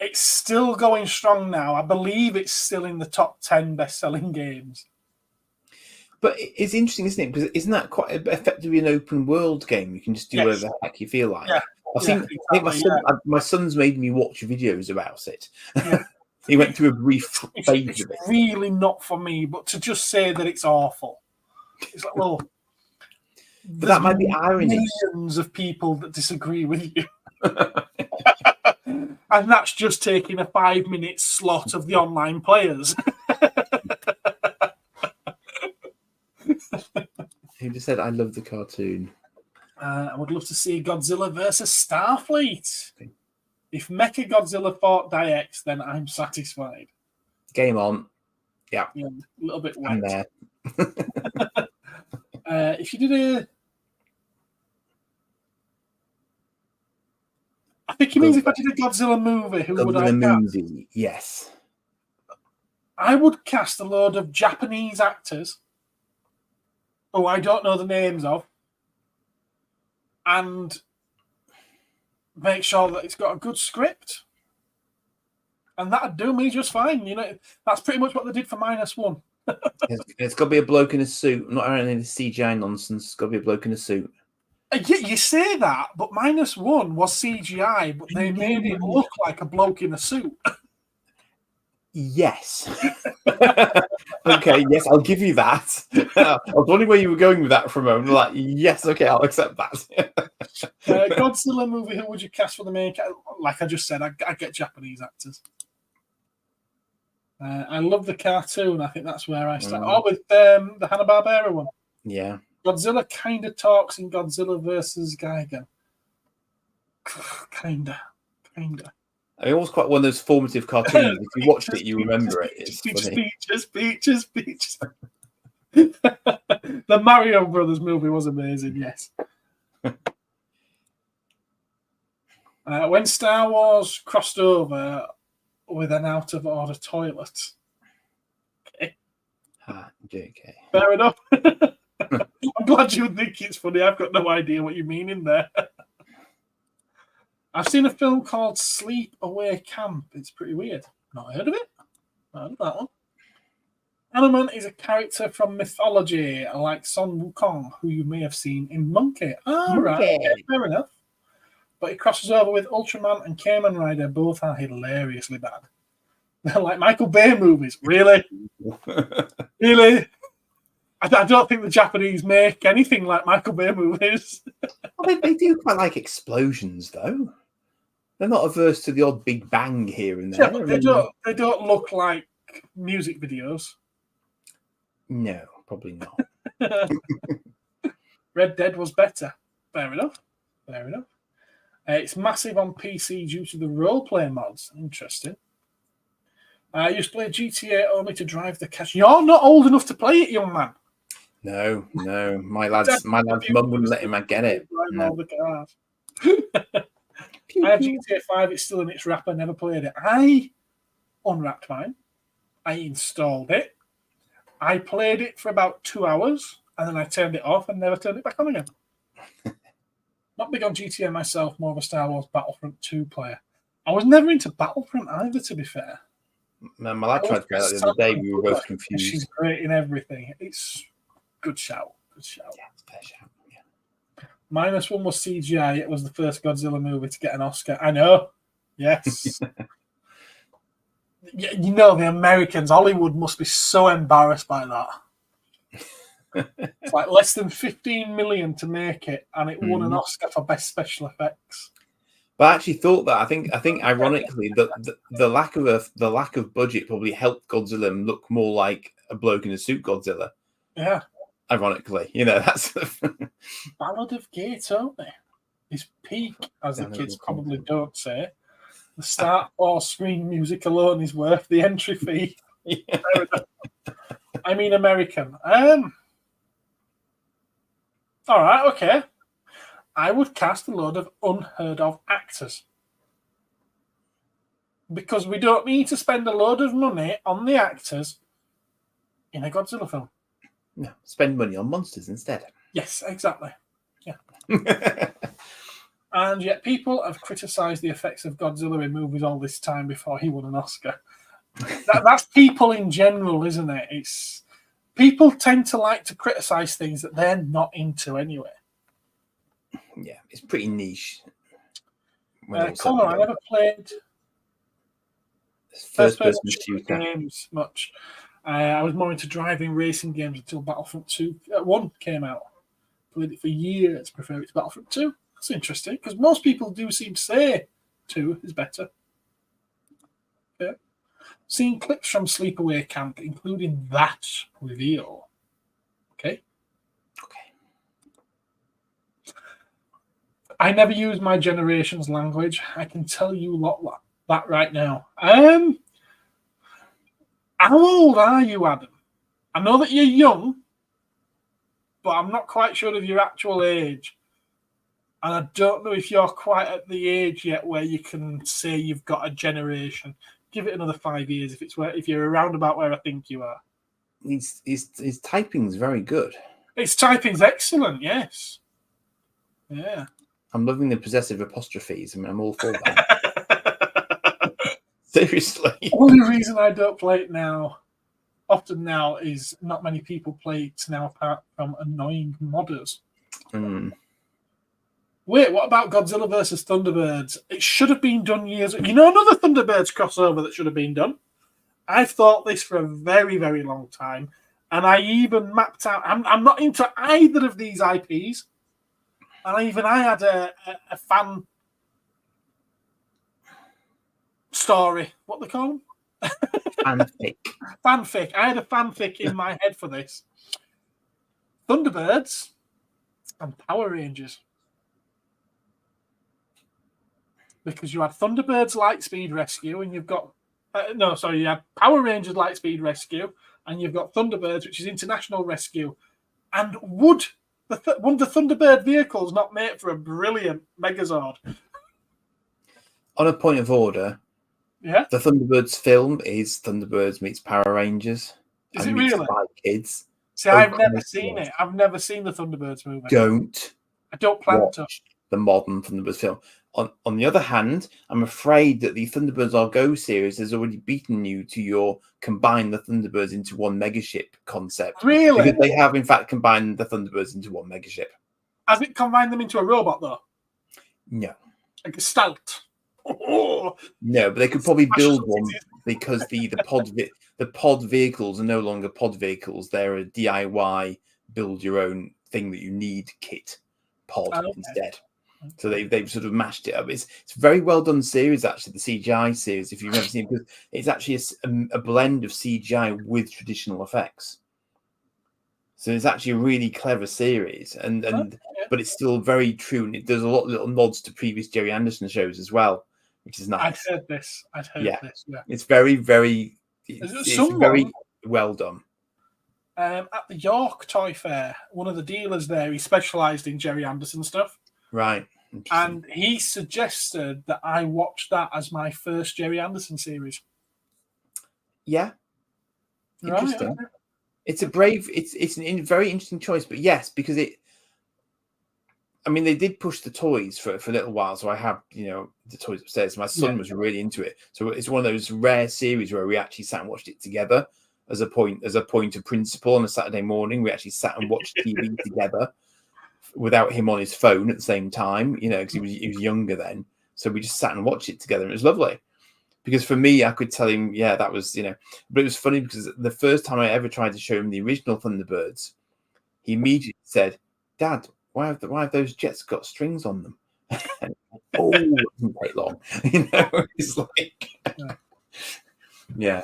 It's still going strong now. I believe it's still in the top 10 best-selling games. But it's interesting, isn't it? Because isn't that quite effectively an open world game? You can just do whatever the heck you feel like. Yeah. I think my son's made me watch videos about it. Yeah. He went through a brief phase of it. It's really not for me, but to just say that it's awful. It's like, well... But that might be irony. Millions of people that disagree with you. And that's just taking a 5-minute slot of the online players. He just said, I love the cartoon. I would love to see Godzilla versus Starfleet. If Mecha Godzilla fought Diex, then I'm satisfied. Game on. Yeah. A little bit wet. I'm there. If you did a... I think he means if I did a Godzilla movie, who would I cast? Yes. I would cast a load of Japanese actors who I don't know the names of, and make sure that it's got a good script. And that'd do me just fine. That's pretty much what they did for -1. It's got to be a bloke in a suit. I'm not having any CGI nonsense. It's got to be a bloke in a suit. You say that, but -1 was CGI, but they made it look like a bloke in a suit. Yes. Okay, yes, I'll give you that. I was wondering where you were going with that for a moment. Like, yes, okay, I'll accept that. Godzilla movie, who would you cast for the main character? Like I just said, I get Japanese actors. I love the cartoon. I think that's where I start. Oh, with the Hanna-Barbera one. Yeah. Godzilla kind of talks in Godzilla versus Gigan. Kinda. I mean, it was quite one of those formative cartoons. If you watched it, you remember it. It's funny. Speeches. The Mario Brothers movie was amazing, yes. When Star Wars crossed over with an out-of-order toilet. Okay. JK. Fair enough. I'm glad you think it's funny. I've got no idea what you mean in there. I've seen a film called Sleep Away Camp. It's pretty weird. Not heard of it. Not heard of that one. Hanuman is a character from mythology, like Sun Wukong, who you may have seen in Monkey. Right. Okay, fair enough. But he crosses over with Ultraman and Kamen Rider. Both are hilariously bad. They're like Michael Bay movies. Really? Really? I don't think the Japanese make anything like Michael Bay movies. Well, they do quite like explosions, though. They're not averse to the odd big bang here and there. Yeah, but they don't look like music videos. No, probably not. Red Dead was better. Fair enough. Fair enough. It's massive on PC due to the role-playing mods. Interesting. I used to play GTA only to drive the cash. You're not old enough to play it, young man. No. My lad's mum wouldn't let him get it. No. All the cars. I have GTA 5. It's still in its wrapper. Never played it. I unwrapped mine. I installed it. I played it for about 2 hours, and then I turned it off and never turned it back on again. Not big on GTA myself, more of a Star Wars Battlefront 2 player. I was never into Battlefront either, to be fair. No, my lad tried to play that the other day. We were both confused. She's great in everything. It's good shout. Good shout. Yeah, it's a fair shout. Yeah. -1 was CGI. It was the first Godzilla movie to get an Oscar. I know. Yes. You know, the Americans, Hollywood must be so embarrassed by that. It's like less than 15 million to make it, and it won an Oscar for best special effects. But I actually thought that I think ironically the lack of budget probably helped Godzilla look more like a bloke in a suit Godzilla. Yeah. Ironically, that's Ballad of Gay Tony. His peak, as the kids probably don't say. The start or screen music alone is worth the entry fee. Yeah. I mean, American. All right, okay. I would cast a load of unheard of actors. Because we don't need to spend a load of money on the actors in a Godzilla film. No, spend money on monsters instead. Yes, exactly. Yeah. And yet people have criticised the effects of Godzilla in movies all this time before he won an Oscar. That's people in general, isn't it? It's people tend to like to criticise things that they're not into anyway. Yeah, it's pretty niche. Connor, I never played first-person shooter games much. I was more into driving racing games until Battlefront 1 came out. Played it for years, prefer it to Battlefront 2. That's interesting, because most people do seem to say 2 is better. Yeah. Seeing clips from Sleepaway Camp, including that reveal. Okay. I never use my generation's language. I can tell you a lot like that right now. How old are you, Adam? I know that you're young, but I'm not quite sure of your actual age. And I don't know if you're quite at the age yet where you can say you've got a generation. Give it another 5 years if you're around about where I think you are. His typing's very good. His typing's excellent, yes. Yeah. I'm loving the possessive apostrophes. I mean, I'm all for that. Seriously. The only reason I don't play it often now, is not many people play it now apart from annoying modders. Wait, what about Godzilla versus Thunderbirds? It should have been done years ago. You know another Thunderbirds crossover that should have been done? I've thought this for a very, very long time, and I even mapped out... I'm not into either of these IPs, and I had a fan story. What they call them? Fanfic. Fanfic. I had a fanfic in my head for this. Thunderbirds and Power Rangers. Because you had Thunderbirds Lightspeed Rescue, and you've got... you had Power Rangers Lightspeed Rescue, and you've got Thunderbirds, which is International Rescue. And would one of the Thunderbird vehicles not make for a brilliant Megazord? On a point of order, yeah, the Thunderbirds film is Thunderbirds meets Power Rangers. Is it really? Spy Kids. See, I've never seen it. I've never seen the Thunderbirds movie. I don't plan to. The modern Thunderbirds film. On the other hand, I'm afraid that the Thunderbirds Are Go series has already beaten you to your combine the Thunderbirds into one megaship concept. Really? Because they have, in fact, combined the Thunderbirds into one megaship. Has it combined them into a robot, though? No. Like a stout? Oh. No, but they could probably build one. because the pod vehicles are no longer pod vehicles. They're a DIY build your own thing that you need kit pod instead. So they've sort of mashed it up. It's a very well done series, actually, the CGI series. If you've never seen it, because it's actually a blend of CGI with traditional effects. So it's actually a really clever series, but it's still very true, and it does a lot of little nods to previous Jerry Anderson shows as well, which is nice. I'd heard this. Yeah. It's very, very, it's very well done. At the York Toy Fair, one of the dealers there, he specialised in Jerry Anderson stuff. Right. And he suggested that I watch that as my first Jerry Anderson series. Yeah. Interesting. Right. It's a brave, it's a very interesting choice, but yes, because they did push the toys for a little while. So I have, the toys upstairs. My son was really into it. So it's one of those rare series where we actually sat and watched it together as a point of principle on a Saturday morning. We actually sat and watched TV together without him on his phone at the same time, because he was younger then. So we just sat and watched it together, and it was lovely. Because for me, I could tell him, that was, but it was funny because the first time I ever tried to show him the original Thunderbirds, he immediately said, "Dad, why have those jets got strings on them?" It doesn't take long. It's like,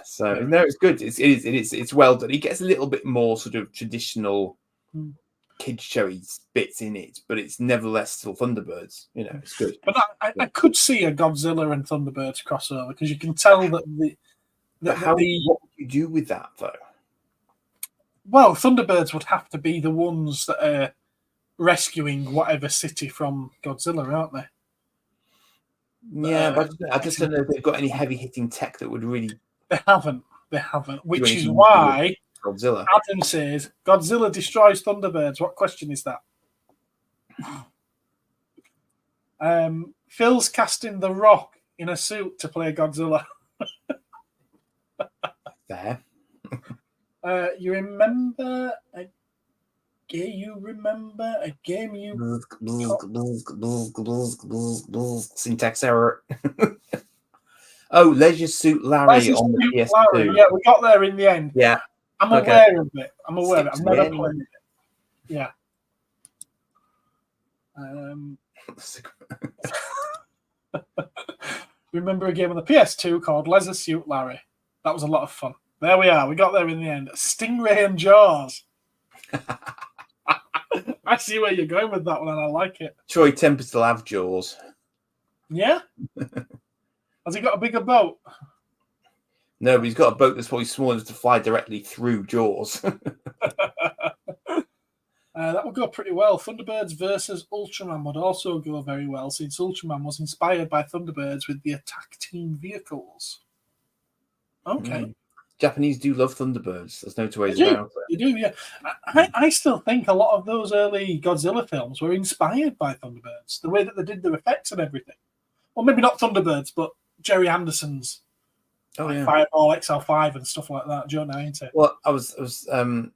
So no, it's good. It's well done. He gets a little bit more sort of traditional kids showy bits in it, but it's nevertheless still Thunderbirds. It's good. But I could see a Godzilla and Thunderbirds crossover, because you can tell that what would you do with that though? Well, Thunderbirds would have to be the ones that are rescuing whatever city from Godzilla, aren't they? Yeah, but I just don't know if they've got any heavy hitting tech that would really. They haven't. Which is why Godzilla. Adam says Godzilla destroys Thunderbirds. What question is that? Phil's casting The Rock in a suit to play Godzilla. There. You remember a game you syntax error. Leisure Suit Larry on the PS2. Larry. Yeah, we got there in the end. Yeah. I'm aware of it. I've never played it. Yeah. Remember a game on the PS2 called Leisure Suit Larry? That was a lot of fun. There we are. We got there in the end. Stingray and Jaws. I see where you're going with that one, and I like it. Troy Tempest will have Jaws. Yeah? Has he got a bigger boat? No, but he's got a boat that's probably small enough to fly directly through Jaws. That would go pretty well. Thunderbirds versus Ultraman would also go very well, since Ultraman was inspired by Thunderbirds with the attack team vehicles. Okay. Japanese do love Thunderbirds. There's no two ways about it. They do, yeah. I still think a lot of those early Godzilla films were inspired by Thunderbirds, the way that they did their effects and everything. Well, maybe not Thunderbirds, but Jerry Anderson's Fireball XL5 and stuff like that. Joe 90. Well, I can't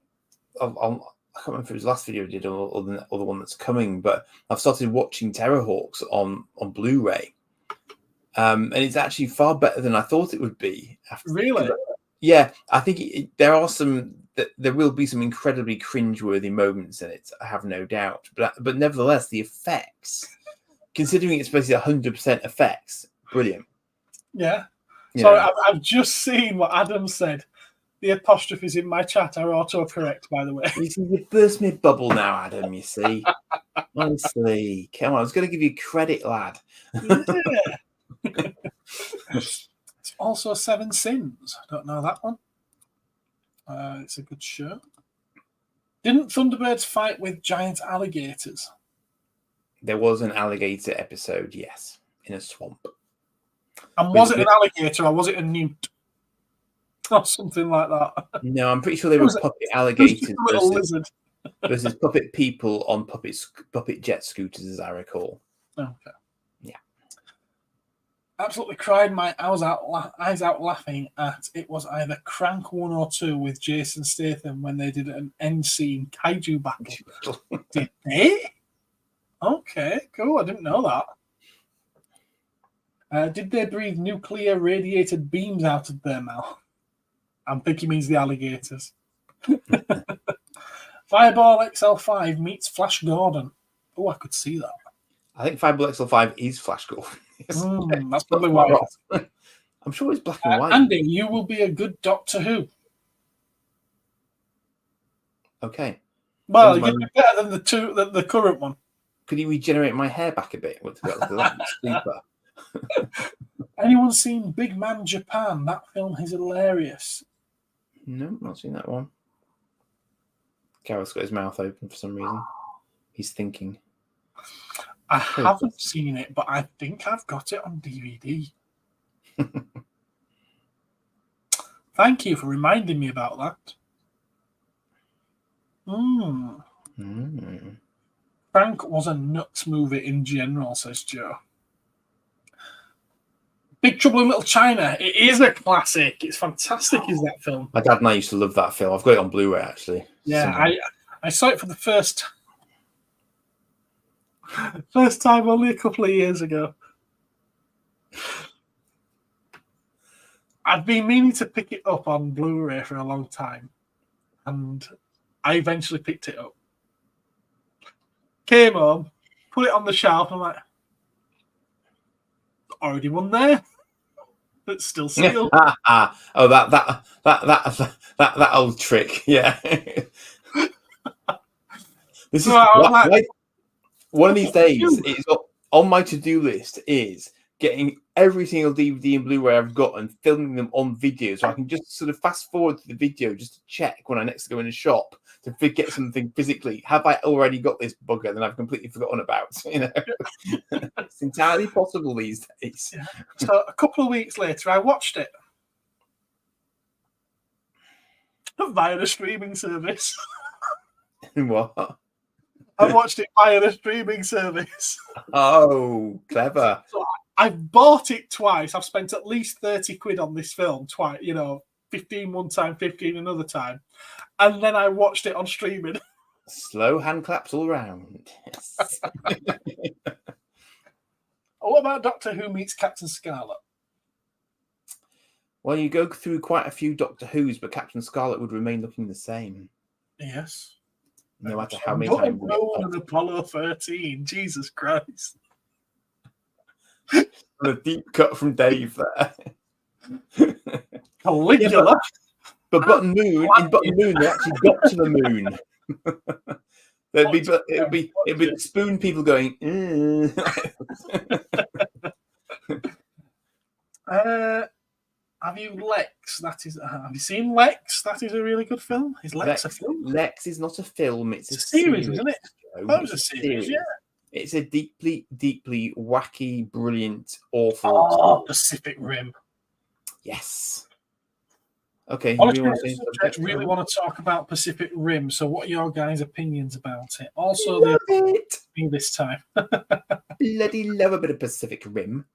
remember if it was the last video I did or the one that's coming, but I've started watching Terrorhawks on Blu-ray. And it's actually far better than I thought it would be. Really? Yeah, I think there will be some incredibly cringeworthy moments in it. I have no doubt, but nevertheless, the effects, considering it's basically 100% effects, brilliant. Yeah. Sorry, I've just seen what Adam said. The apostrophes in my chat are autocorrect, by the way. You burst me bubble now, Adam. You see, honestly, come on. I was going to give you credit, lad. Yeah. It's also Seven Sins. I don't know that one. It's a good show. Didn't Thunderbirds fight with giant alligators? There was an alligator episode, yes, in a swamp. And was it an alligator or was it a newt? Or something like that. No, I'm pretty sure they were puppet alligators versus puppet people on puppet jet scooters, as I recall. Okay. Yeah. Absolutely cried my eyes out laughing at it was either Crank 1 or 2 with Jason Statham when they did an end scene kaiju battle. Did they? Okay, cool. I didn't know that. Did they breathe nuclear radiated beams out of their mouth? I'm thinking means the alligators. Fireball XL5 meets Flash Gordon. Oh, I could see that. I think Fireball XL5 is Flash Gordon. That's probably why. I'm sure it's black and white. Andy, you will be a good Doctor Who. Okay. Well, you'd be better than the current one. Could you regenerate my hair back a bit? Sleeper. Anyone seen Big Man Japan? That film is hilarious. No, not seen that one. Gareth's got his mouth open for some reason. He's thinking. I haven't seen it, but I think I've got it on DVD. Thank you for reminding me about that. Frank was a nuts movie in general, says Joe. Big Trouble in Little China. It is a classic. It's fantastic, is that film? My dad and I used to love that film. I've got it on Blu-ray, actually. Yeah, I saw it for the first time only a couple of years ago. I've been meaning to pick it up on Blu-ray for a long time, and I eventually picked it up. Came home, put it on the shelf, and I'm like, already one there. That's still sealed. Oh, that old trick, yeah. This is one of these days. It's on my to-do list is getting every single DVD and Blu-ray I've got and filming them on video, so I can just sort of fast forward to the video just to check when I next go in a shop to get something physically. Have I already got this bugger that I've completely forgotten about? You know, it's entirely possible these days. Yeah. So a couple of weeks later, I watched it via the streaming service. What? I watched it via the streaming service. Oh, clever. So I've bought it twice. I've spent at least 30 quid on this film twice, 15 one time, 15 another time. And then I watched it on streaming. Slow hand claps all around. Yes. What about Doctor Who meets Captain Scarlet? Well, you go through quite a few Doctor Who's, but Captain Scarlet would remain looking the same. Yes. No matter how many times. And Apollo 13. Jesus Christ. The deep cut from Dave there. Caligula. Yeah, but Button Moon, in Button Moon, they actually got to the moon. It'd be the spoon people going. Have you Lex? Have you seen Lex? That is a really good film. Is Lex a film? Lex is not a film. It's a series, isn't it? That was a series. Yeah. It's a deeply, deeply wacky, brilliant, awful. Oh, Pacific Rim. Yes. Okay. Really want to talk about Pacific Rim. So, what are your guys' opinions about it? Also, this time. Bloody love a bit of Pacific Rim.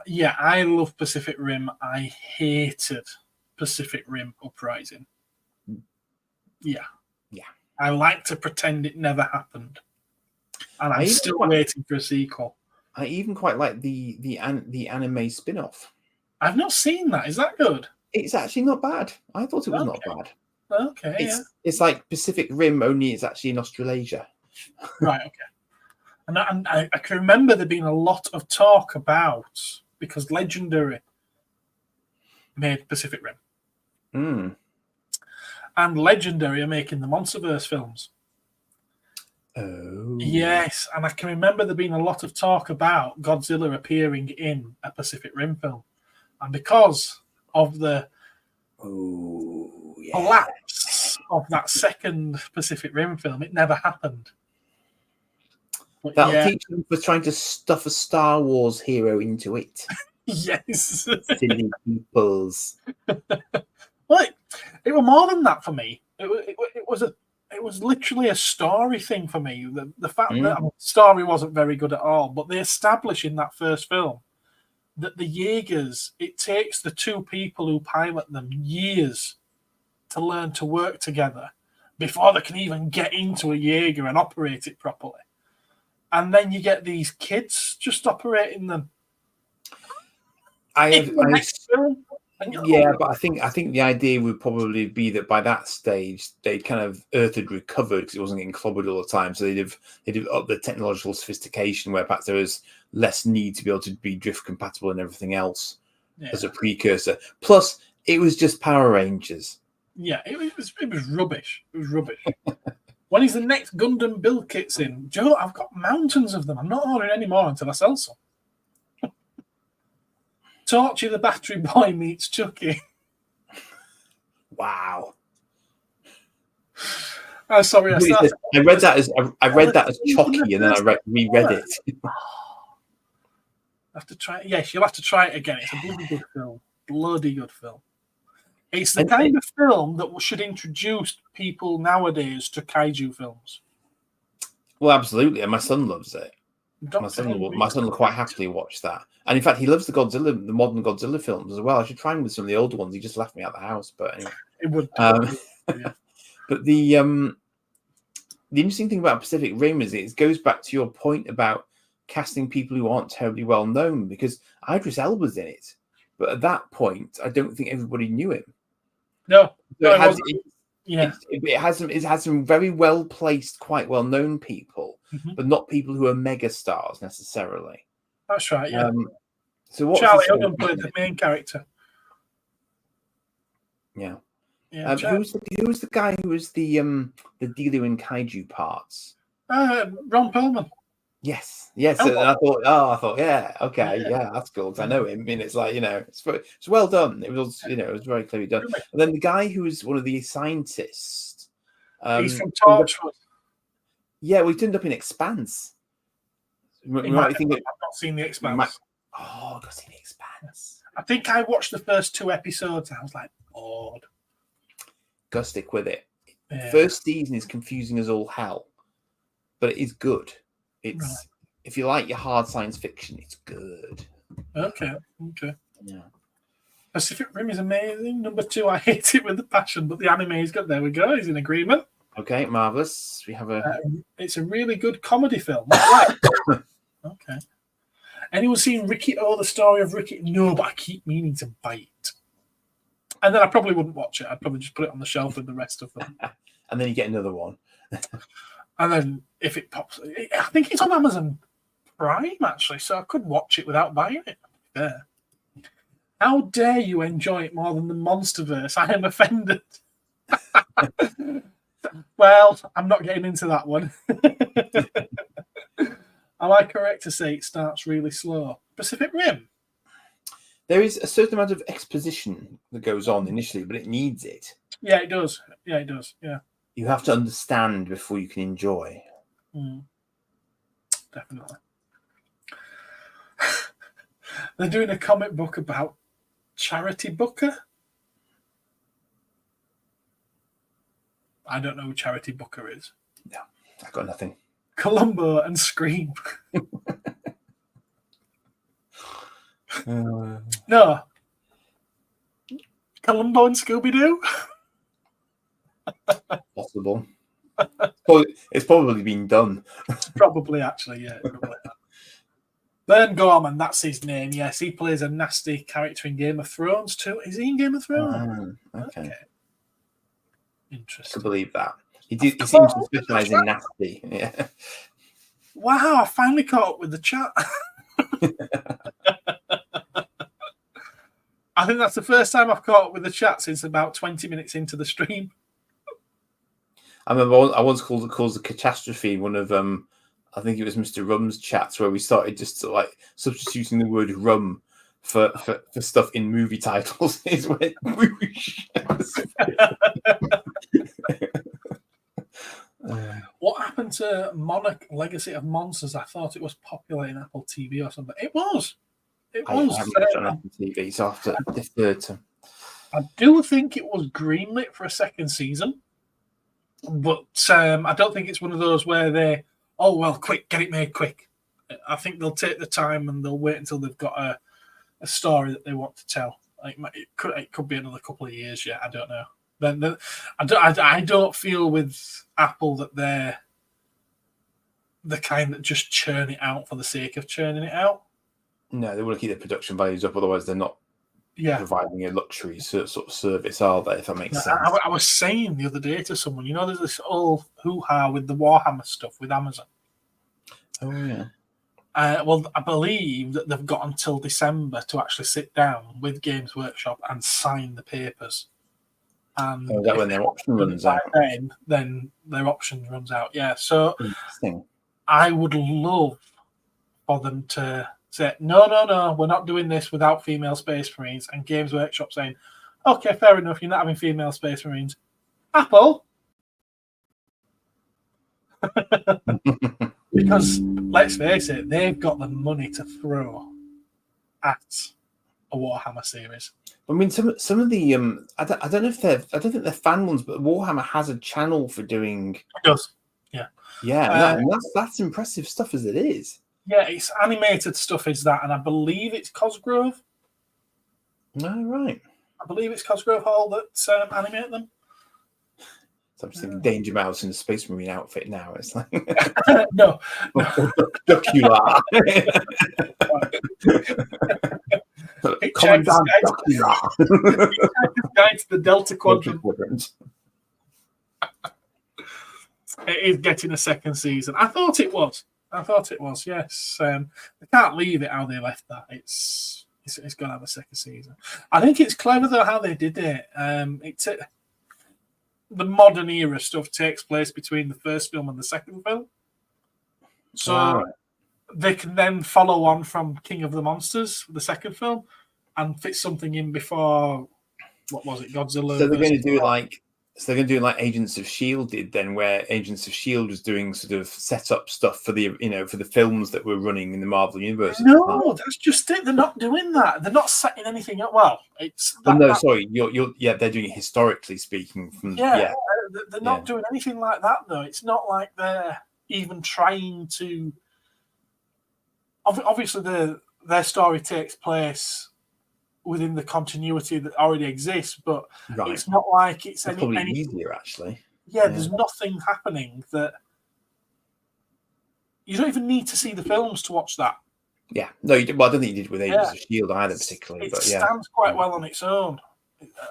Yeah, I love Pacific Rim. I hated Pacific Rim Uprising. Yeah. I like to pretend it never happened, and I'm still waiting for a sequel. I even quite like the anime spin-off. I've not seen that. Is that good? It's actually not bad. I thought it was not bad. Okay, it's like Pacific Rim, only it's actually in Australasia. Right. Okay. And I can remember there being a lot of talk about, because Legendary made Pacific Rim. And Legendary are making the Monsterverse films. Oh. Yes, and I can remember there being a lot of talk about Godzilla appearing in a Pacific Rim film. And because of the collapse of that second Pacific Rim film, it never happened. But that'll teach them for trying to stuff a Star Wars hero into it. Yes. Silly peoples. Well, it was more than that for me. It was literally a story thing for me. The fact that the story wasn't very good at all, but they establish in that first film that the Jaegers, it takes the two people who pilot them years to learn to work together before they can even get into a Jaeger and operate it properly. And then you get these kids just operating them. In the next film. Yeah, but I think the idea would probably be that by that stage they'd kind of Earth had recovered because it wasn't getting clobbered all the time. So they'd have up the technological sophistication where perhaps there was less need to be able to be drift compatible and everything else as a precursor. Plus, it was just Power Rangers. Yeah, it was rubbish. It was rubbish. When is the next Gundam build kits in? Joe, I've got mountains of them. I'm not ordering any more until I sell some. Torchy the Battery Boy meets Chucky. Wow. Oh, sorry. I read that as Chucky, and then I reread it. I have to try it. Yes, you'll have to try it again. It's a bloody good film. Bloody good film. It's the kind of film that should introduce people nowadays to kaiju films. Well, absolutely, and my son loves it. My son will quite happily watch that. And in fact, he loves the modern Godzilla films as well. I should try him with some of the older ones. He just left me out the house, but anyway. It would. Yeah. But the interesting thing about Pacific Rim is it goes back to your point about casting people who aren't terribly well known, because Idris Elba's in it, but at that point, I don't think everybody knew him. No, so it has some very well placed, quite well known people, but not people who are mega stars necessarily. That's right. Yeah. So Charlie Hunnam played the main character. Yeah. Who was the guy who was the dealer in kaiju parts? Ron Perlman. Yes. And I thought, yeah, okay, yeah, that's cool. 'Cause I know him. I mean, it's like, it's well done. It was, it was very clearly done. And then the guy who was one of the scientists. He's from Torchwood. Yeah, well, he turned up in Expanse. I've not seen The Expanse. I've got seen The Expanse. I think I watched the first 2 episodes and I was like, bored. Go stick with it. Yeah. First season is confusing as all hell, but it is good. It's if you like your hard science fiction, it's good. Okay. Yeah. Pacific Rim is amazing. Number 2, I hate it with a passion, but the anime is good. There we go. He's in agreement. Okay, marvelous. We have it's a really good comedy film. Right. Okay. Anyone seen Ricky O, the story of Ricky? No, but I keep meaning to bite. And then I probably wouldn't watch it. I'd probably just put it on the shelf with the rest of them. And then you get another one. And then if it pops, I think it's on Amazon Prime, actually, so I could watch it without buying it. Yeah. How dare you enjoy it more than the Monsterverse? I am offended. Well, I'm not getting into that one. Am I correct to say it starts really slow? Pacific Rim? There is a certain amount of exposition that goes on initially, but it needs it. Yeah, it does. Yeah. You have to understand before you can enjoy. Definitely. They're doing a comic book about Charity Booker. I don't know who Charity Booker is. No, I've got nothing. Columbo and Scream. No. Columbo and Scooby-Doo? Possible. It's probably been done. Probably, actually, yeah. Vern Gorman, that's his name. Yes, he plays a nasty character in Game of Thrones too. Is he in Game of Thrones? Okay. Interesting. I believe that. He seems to specialize in nasty. Yeah. Wow, I finally caught up with the chat. I think that's the first time I've caught up with the chat since about 20 minutes into the stream. I remember I once called a catastrophe one of I think it was Mr. Rum's chats where we started just like substituting the word rum for stuff in movie titles. It went whoosh. What happened to Monarch Legacy of Monsters? I thought it was popular in Apple TV or something. It was. I haven't watched on Apple TV, so I have to defer to. I do think it was greenlit for a second season, but I don't think it's one of those where they, quick, get it made quick. I think they'll take the time and they'll wait until they've got a story that they want to tell. It could be another couple of years yet. I don't know. Then I don't feel with Apple that they're the kind that just churn it out for the sake of churning it out. No, they want to keep their production values up, otherwise they're not providing a luxury sort of service, are they? If that makes sense. I was saying the other day to someone, there's this old hoo-ha with the Warhammer stuff with Amazon. Oh yeah. Well, I believe that they've got until December to actually sit down with Games Workshop and sign the papers. And is that when their option runs out? Then their option runs out. Yeah. So interesting. I would love for them to say, no, we're not doing this without female Space Marines, and Games Workshop saying, okay, fair enough, you're not having female Space Marines. Apple. Because let's face it, they've got the money to throw at a Warhammer series. I mean, some of the I don't know if I don't think they're fan ones, but Warhammer has a channel for doing. It does, yeah. That's impressive stuff as it is. Yeah, it's animated stuff, is that, and I believe it's Cosgrove. Oh, right. I believe it's Cosgrove Hall that animate them. So I'm just thinking Danger Mouse in a Space Marine outfit now. It's like no. Duckula. Commandant Duckula. Guide to the Delta Quadrant. It is getting a second season. I thought it was, yes. They can't leave it how they left that. It's going to have a second season. I think it's clever, though, how they did it. The modern era stuff takes place between the first film and the second film. So they can then follow on from King of the Monsters, the second film, and fit something in before, what was it, Godzilla? So they're going to do it like... So they're going to do it like Agents of S.H.I.E.L.D. did then, where Agents of S.H.I.E.L.D. was doing sort of set-up stuff for the, for the films that were running in the Marvel Universe. No, that's just it. They're not doing that. They're not setting anything up. Well, it's... sorry. They're doing it historically speaking. They're not doing anything like that, though. It's not like they're even trying to... Obviously, their story takes place within the continuity that already exists, but it's not like it's probably easier, actually. Yeah, there's nothing happening that you don't even need to see the films to watch that. Yeah, no, I don't think you did with Agents of S.H.I.E.L.D. either, particularly. It stands quite well on its own.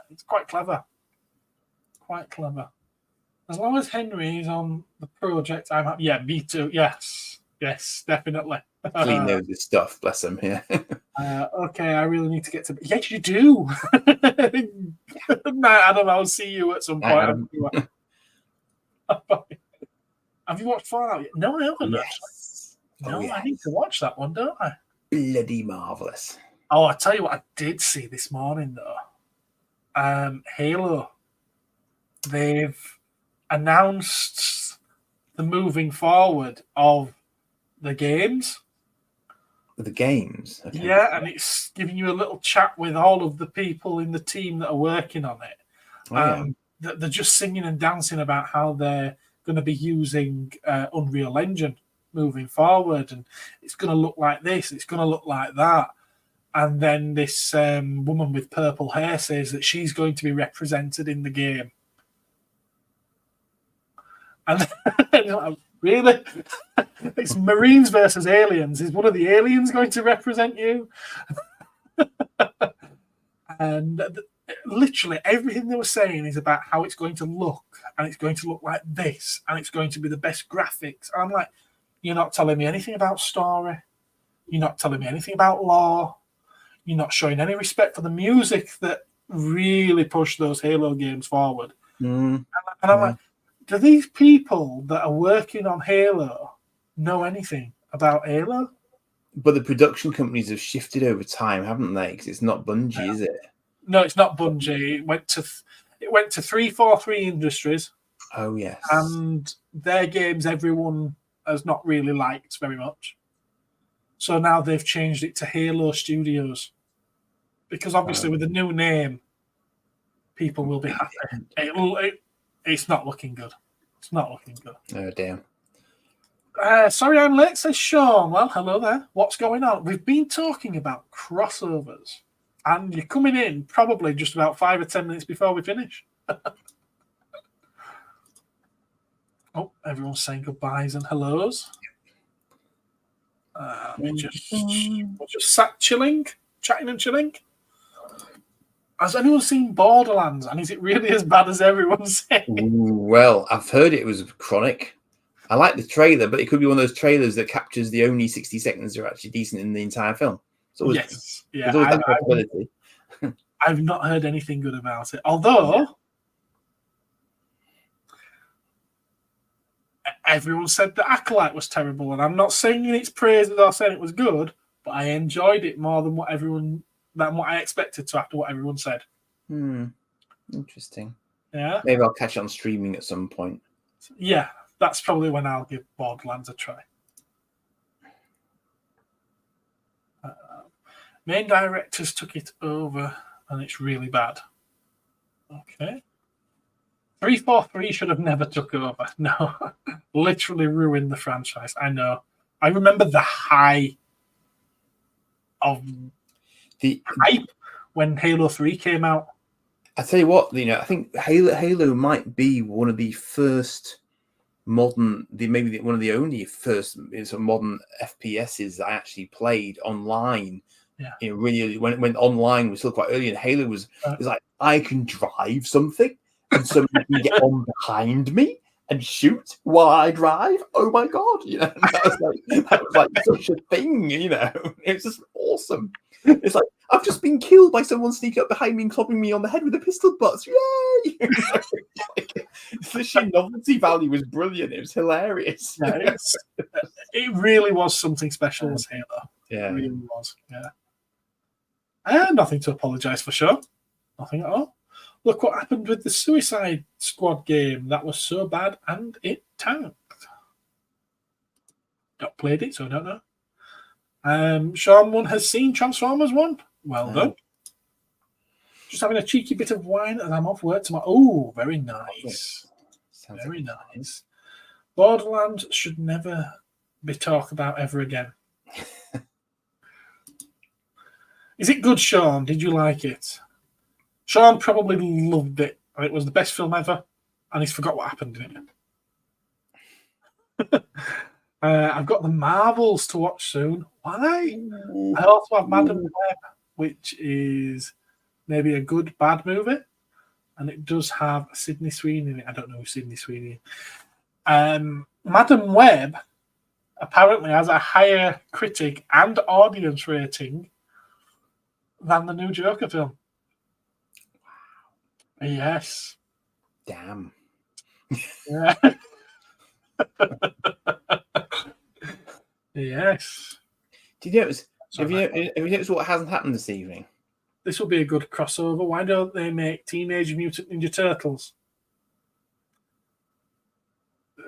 It's quite clever. Quite clever. As long as Henry is on the project, I'm happy. Yeah, me too. Yes, definitely. He knows his stuff, bless him. Yeah. Okay, I really need to get to. Yes, you do. Night, Adam. I'll see you at some point. Have you watched Fallout yet? No, I haven't. Yes. No, I need to watch that one, don't I? Bloody marvelous. Oh, I tell you what, I did see this morning though. Halo. They've announced the moving forward of the games. Okay. Yeah, and it's giving you a little chat with all of the people in the team that are working on it. They're just singing and dancing about how they're going to be using Unreal Engine moving forward, and it's going to look like this, it's going to look like that. And then this woman with purple hair says that she's going to be represented in the game. And really? It's Marines versus aliens. Is one of the aliens going to represent you? And literally everything they were saying is about how it's going to look, and it's going to look like this, and it's going to be the best graphics. And I'm like, you're not telling me anything about story. You're not telling me anything about lore. You're not showing any respect for the music that really pushed those Halo games forward. And I'm like, do these people that are working on Halo know anything about Halo? But the production companies have shifted over time, haven't they? Because it's not Bungie, is it? No, it's not Bungie. It went to 343 Industries. Oh, yes. And their games everyone has not really liked very much. So now they've changed it to Halo Studios. Because obviously with the new name, people will be happy. It's not looking good. It's not looking good. Oh, damn. Sorry I'm late, says Sean. Well, hello there. What's going on? We've been talking about crossovers, and you're coming in probably just about 5 or 10 minutes before we finish. Oh, everyone's saying goodbyes and hellos. We just sat chilling, chatting and chilling. Has anyone seen Borderlands? And is it really as bad as everyone's saying? Well, I've heard it was chronic. I like the trailer, but it could be one of those trailers that captures the only 60 seconds that are actually decent in the entire film. So Yes, yeah. There's always that possibility. I've not heard anything good about it. Although everyone said the Acolyte was terrible, and I'm not singing its praises or saying it was good, but I enjoyed it more than what I expected to after what everyone said. Interesting. Yeah. Maybe I'll catch it on streaming at some point. Yeah, that's probably when I'll give Borderlands a try. Main directors took it over, and it's really bad. Okay. 343 should have never took over. No, literally ruined the franchise. I know. I remember the high of the hype when Halo 3 came out. I tell you what, I think Halo might be one of the first modern, maybe one of the only first sort of modern FPSs that I actually played online. Yeah. Really, when online was still quite early, and Halo was like, I can drive something, and somebody can get on behind me and shoot while I drive. Oh my god! That was like such a thing. It's just awesome. It's like I've just been killed by someone sneaking up behind me and clobbering me on the head with a pistol butt. Yay! The sheer novelty value was brilliant. It was hilarious. Yeah, it really was something special as Halo. Yeah, it really was. Yeah. Nothing to apologise for, sure. Nothing at all. Look what happened with the Suicide Squad game. That was so bad, and it tanked. Not played it, so I don't know. Sean 1 has seen Transformers 1. Well done. Just having a cheeky bit of wine, and I'm off work tomorrow. Oh, very nice. Sounds very nice. Borderlands should never be talked about ever again. Is it good, Sean? Did you like it? Sean probably loved it. It was the best film ever, and he's forgot what happened in it. I've got the Marvels to watch soon. Why? I also have Madam Web, which is maybe a good, bad movie, and it does have Sydney Sweeney in it. I don't know who Sydney Sweeney is. Madam Web apparently has a higher critic and audience rating than the new Joker film. Wow. Yes. Damn. Yeah. Yes. Did you notice? Have you noticed what hasn't happened this evening? This will be a good crossover. Why don't they make Teenage Mutant Ninja Turtles?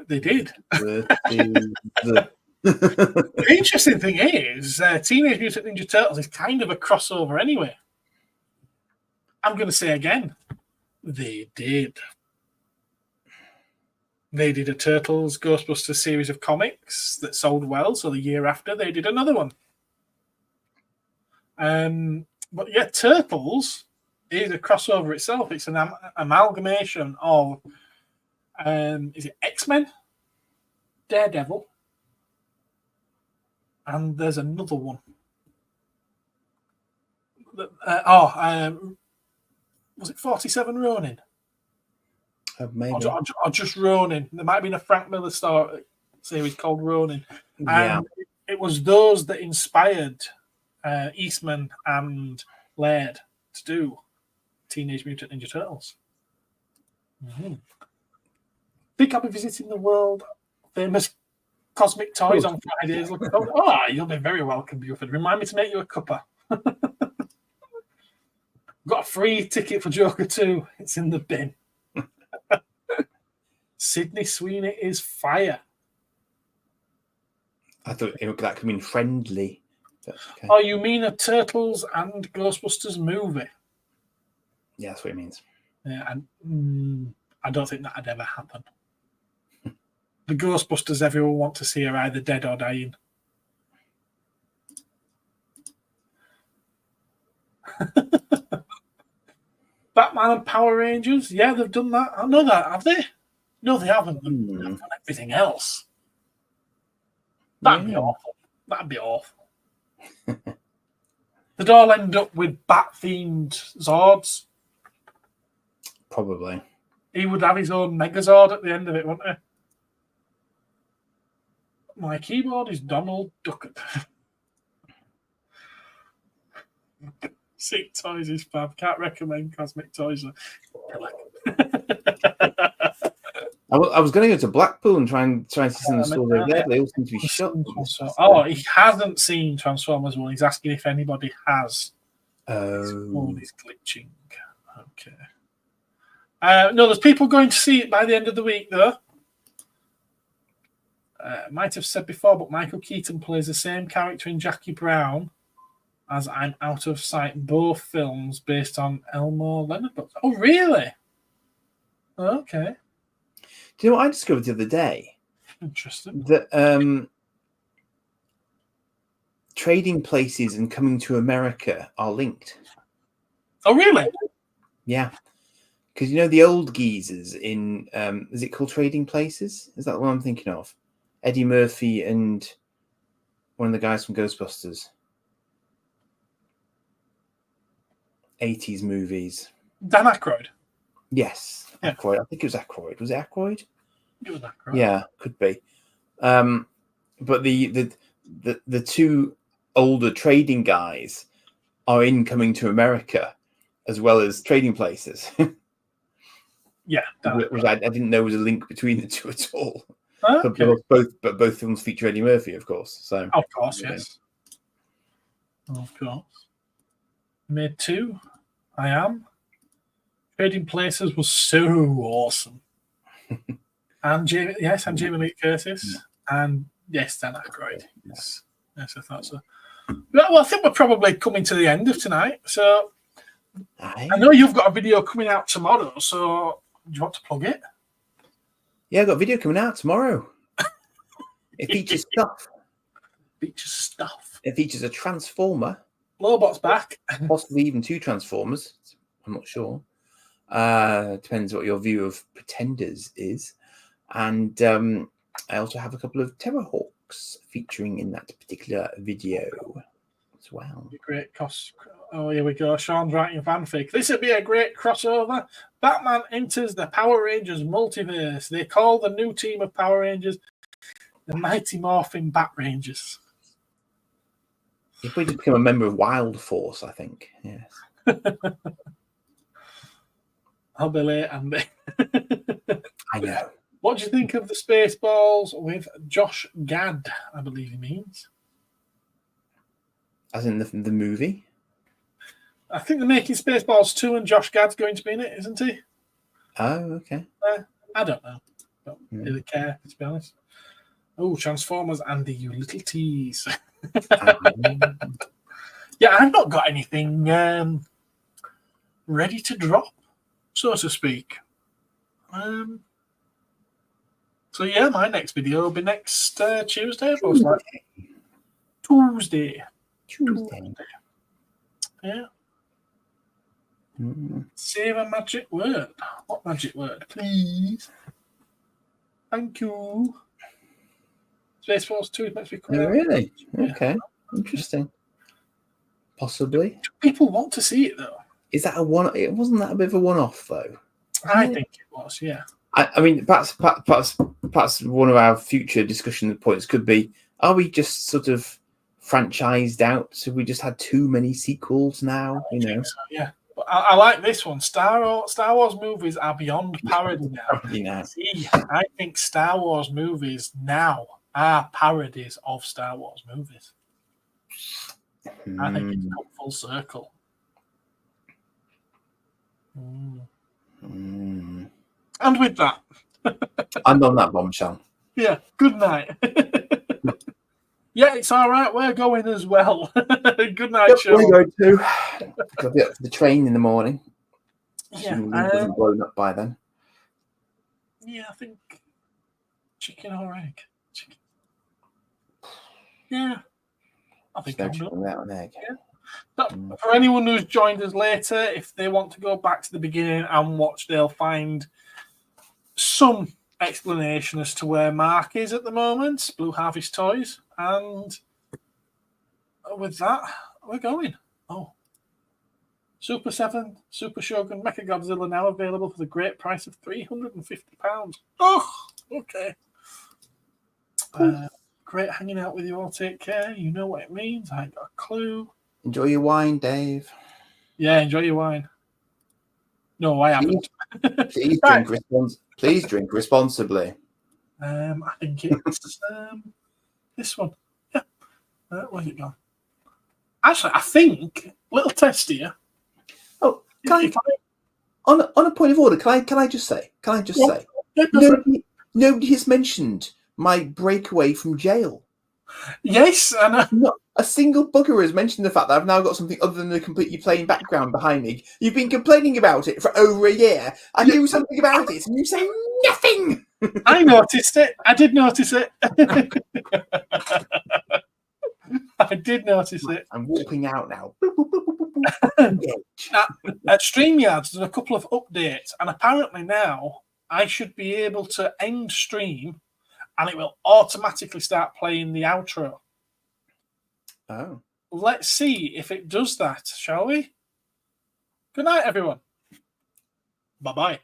They did. The interesting thing is, Teenage Mutant Ninja Turtles is kind of a crossover anyway. I'm going to say again, they did. They did a Turtles Ghostbusters series of comics that sold well, so the year after they did another one. But yeah, Turtles is a crossover itself. It's an amalgamation of, is it X-Men, Daredevil, and there's another one. Was it 47 Ronin? Maybe. Or just Ronin. There might have been a Frank Miller series called Ronin. Yeah. And it was those that inspired Eastman and Laird to do Teenage Mutant Ninja Turtles. Mm-hmm. Think I'll be visiting the world famous Cosmic Toys on Fridays. You'll be very welcome, Buford. Remind me to make you a cuppa. Got a free ticket for Joker 2. It's in the bin. Sydney Sweeney is fire. I thought that could mean friendly. Okay. Oh, you mean a Turtles and Ghostbusters movie? Yeah, that's what it means. Yeah, and I don't think that'd ever happen. The Ghostbusters everyone wants to see are either dead or dying. Batman and Power Rangers, yeah, they've done that. I know that, have they? No, they haven't. They've done everything else. That'd be awful. That'd be awful. They'd all end up with bat-themed Zords. Probably. He would have his own Megazord at the end of it, wouldn't he? My keyboard is Donald Duckett. Sick Toys is fab. Can't recommend Cosmic Toys. I was going to go to Blackpool and try and see some of the stores over there, but they all seem to be shut. Oh, he hasn't seen Transformers 1. He's asking if anybody has. His Oh. phone is glitching. Okay. No, there's people going to see it by the end of the week, though. Might have said before, but Michael Keaton plays the same character in Jackie Brown as I'm Out of Sight, both films based on Elmore Leonard books. Oh, really? Okay. Do you know what I discovered the other day? Interesting. That Trading Places and Coming to America are linked. Oh, really? Yeah. Because you know the old geezers in, is it called Trading Places? Is that the one I'm thinking of? Eddie Murphy and one of the guys from Ghostbusters. 80s movies. Dan Aykroyd. Yes. Yeah. Aykroyd. I think it was Aykroyd. Was it Aykroyd? It was Aykroyd. Yeah, could be. But the two older trading guys are in Coming to America as well as Trading Places. Yeah. Which I didn't know was a link between the two at all. Okay. But both films feature Eddie Murphy, of course. So Of course, yes. Of course. Made 2. I Am. Trading Places was so awesome. And Jamie Lee Curtis. And yes, Dan Aykroyd. Yes, I thought so. Well, I think we're probably coming to the end of tonight. So I know you've got a video coming out tomorrow. So do you want to plug it? Yeah, I've got a video coming out tomorrow. It features stuff. It features a Transformer. Lobot's back. Possibly even 2 Transformers. I'm not sure. Depends what your view of Pretenders is. And I also have a couple of Terrorhawks featuring in that particular video as well. Great cost. Oh, here we go. Sean's writing fanfic. This would be a great crossover. Batman enters the Power Rangers multiverse. They call the new team of Power Rangers the Mighty Morphin Bat Rangers. You'll probably just become a member of Wild Force, I think. Yes. I'll be late, Andy. I know. What do you think of the Spaceballs with Josh Gad, I believe he means? As in the movie? I think they're making Spaceballs 2 and Josh Gad's going to be in it, isn't he? Oh, okay. I don't know. Don't really care, to be honest. Oh, Transformers, Andy, you little tease. Yeah, I've not got anything ready to drop, so to speak. So yeah, my next video will be next Tuesday, most likely. Tuesday. Yeah. Save a magic word. What magic word, please? Thank you. Space Force 2 is meant to be coming Oh, out. really? Okay. Interesting. Possibly. Do people want to see it though? Is that a one? It wasn't that a bit of a one-off though. I think it was. Yeah. I mean, perhaps one of our future discussion points could be: are we just sort of franchised out? So we just had too many sequels now. You know. So, yeah. But I like this one. Star Wars movies are beyond parody now. See, I think Star Wars movies now are parodies of Star Wars movies. I think it's come full circle. And with that, I'm on that bombshell. Yeah, good night. Yeah, it's all right. We're going as well. Good night, Sean. We're going to. Got to be up for the train in the morning. Yeah, Assuming it wasn't blown up by then. Yeah, I think chicken or egg. Chicken. Yeah, I think I'm done. Without an egg. Yeah. But for anyone who's joined us later, if they want to go back to the beginning and watch, they'll find some explanation as to where Mark is at the moment, Blue Harvest Toys, and with that, we're going. Oh. Super 7, Super Shogun, Mecha Godzilla now available for the great price of £350. Oh, okay. Great hanging out with you all. Take care. You know what it means. I ain't got a clue. Enjoy your wine, Dave. Yeah, enjoy your wine. No, I haven't. Please drink responsibly. I think it's this one. Yeah. Where's it gone? Actually, I think little test here. Oh, on a point of order, can I just say? Yeah, Nobody has mentioned my breakaway from jail. Yes, and Not a single bugger has mentioned the fact that I've now got something other than a completely plain background behind me. You've been complaining about it for over a year. I do something about it, and you say nothing. I noticed it. I did notice it. I did notice it. I'm walking out now. At StreamYards, there's a couple of updates, and apparently now I should be able to end stream, and it will automatically start playing the outro. Oh. Let's see if it does that, shall we? Good night, everyone. Bye-bye.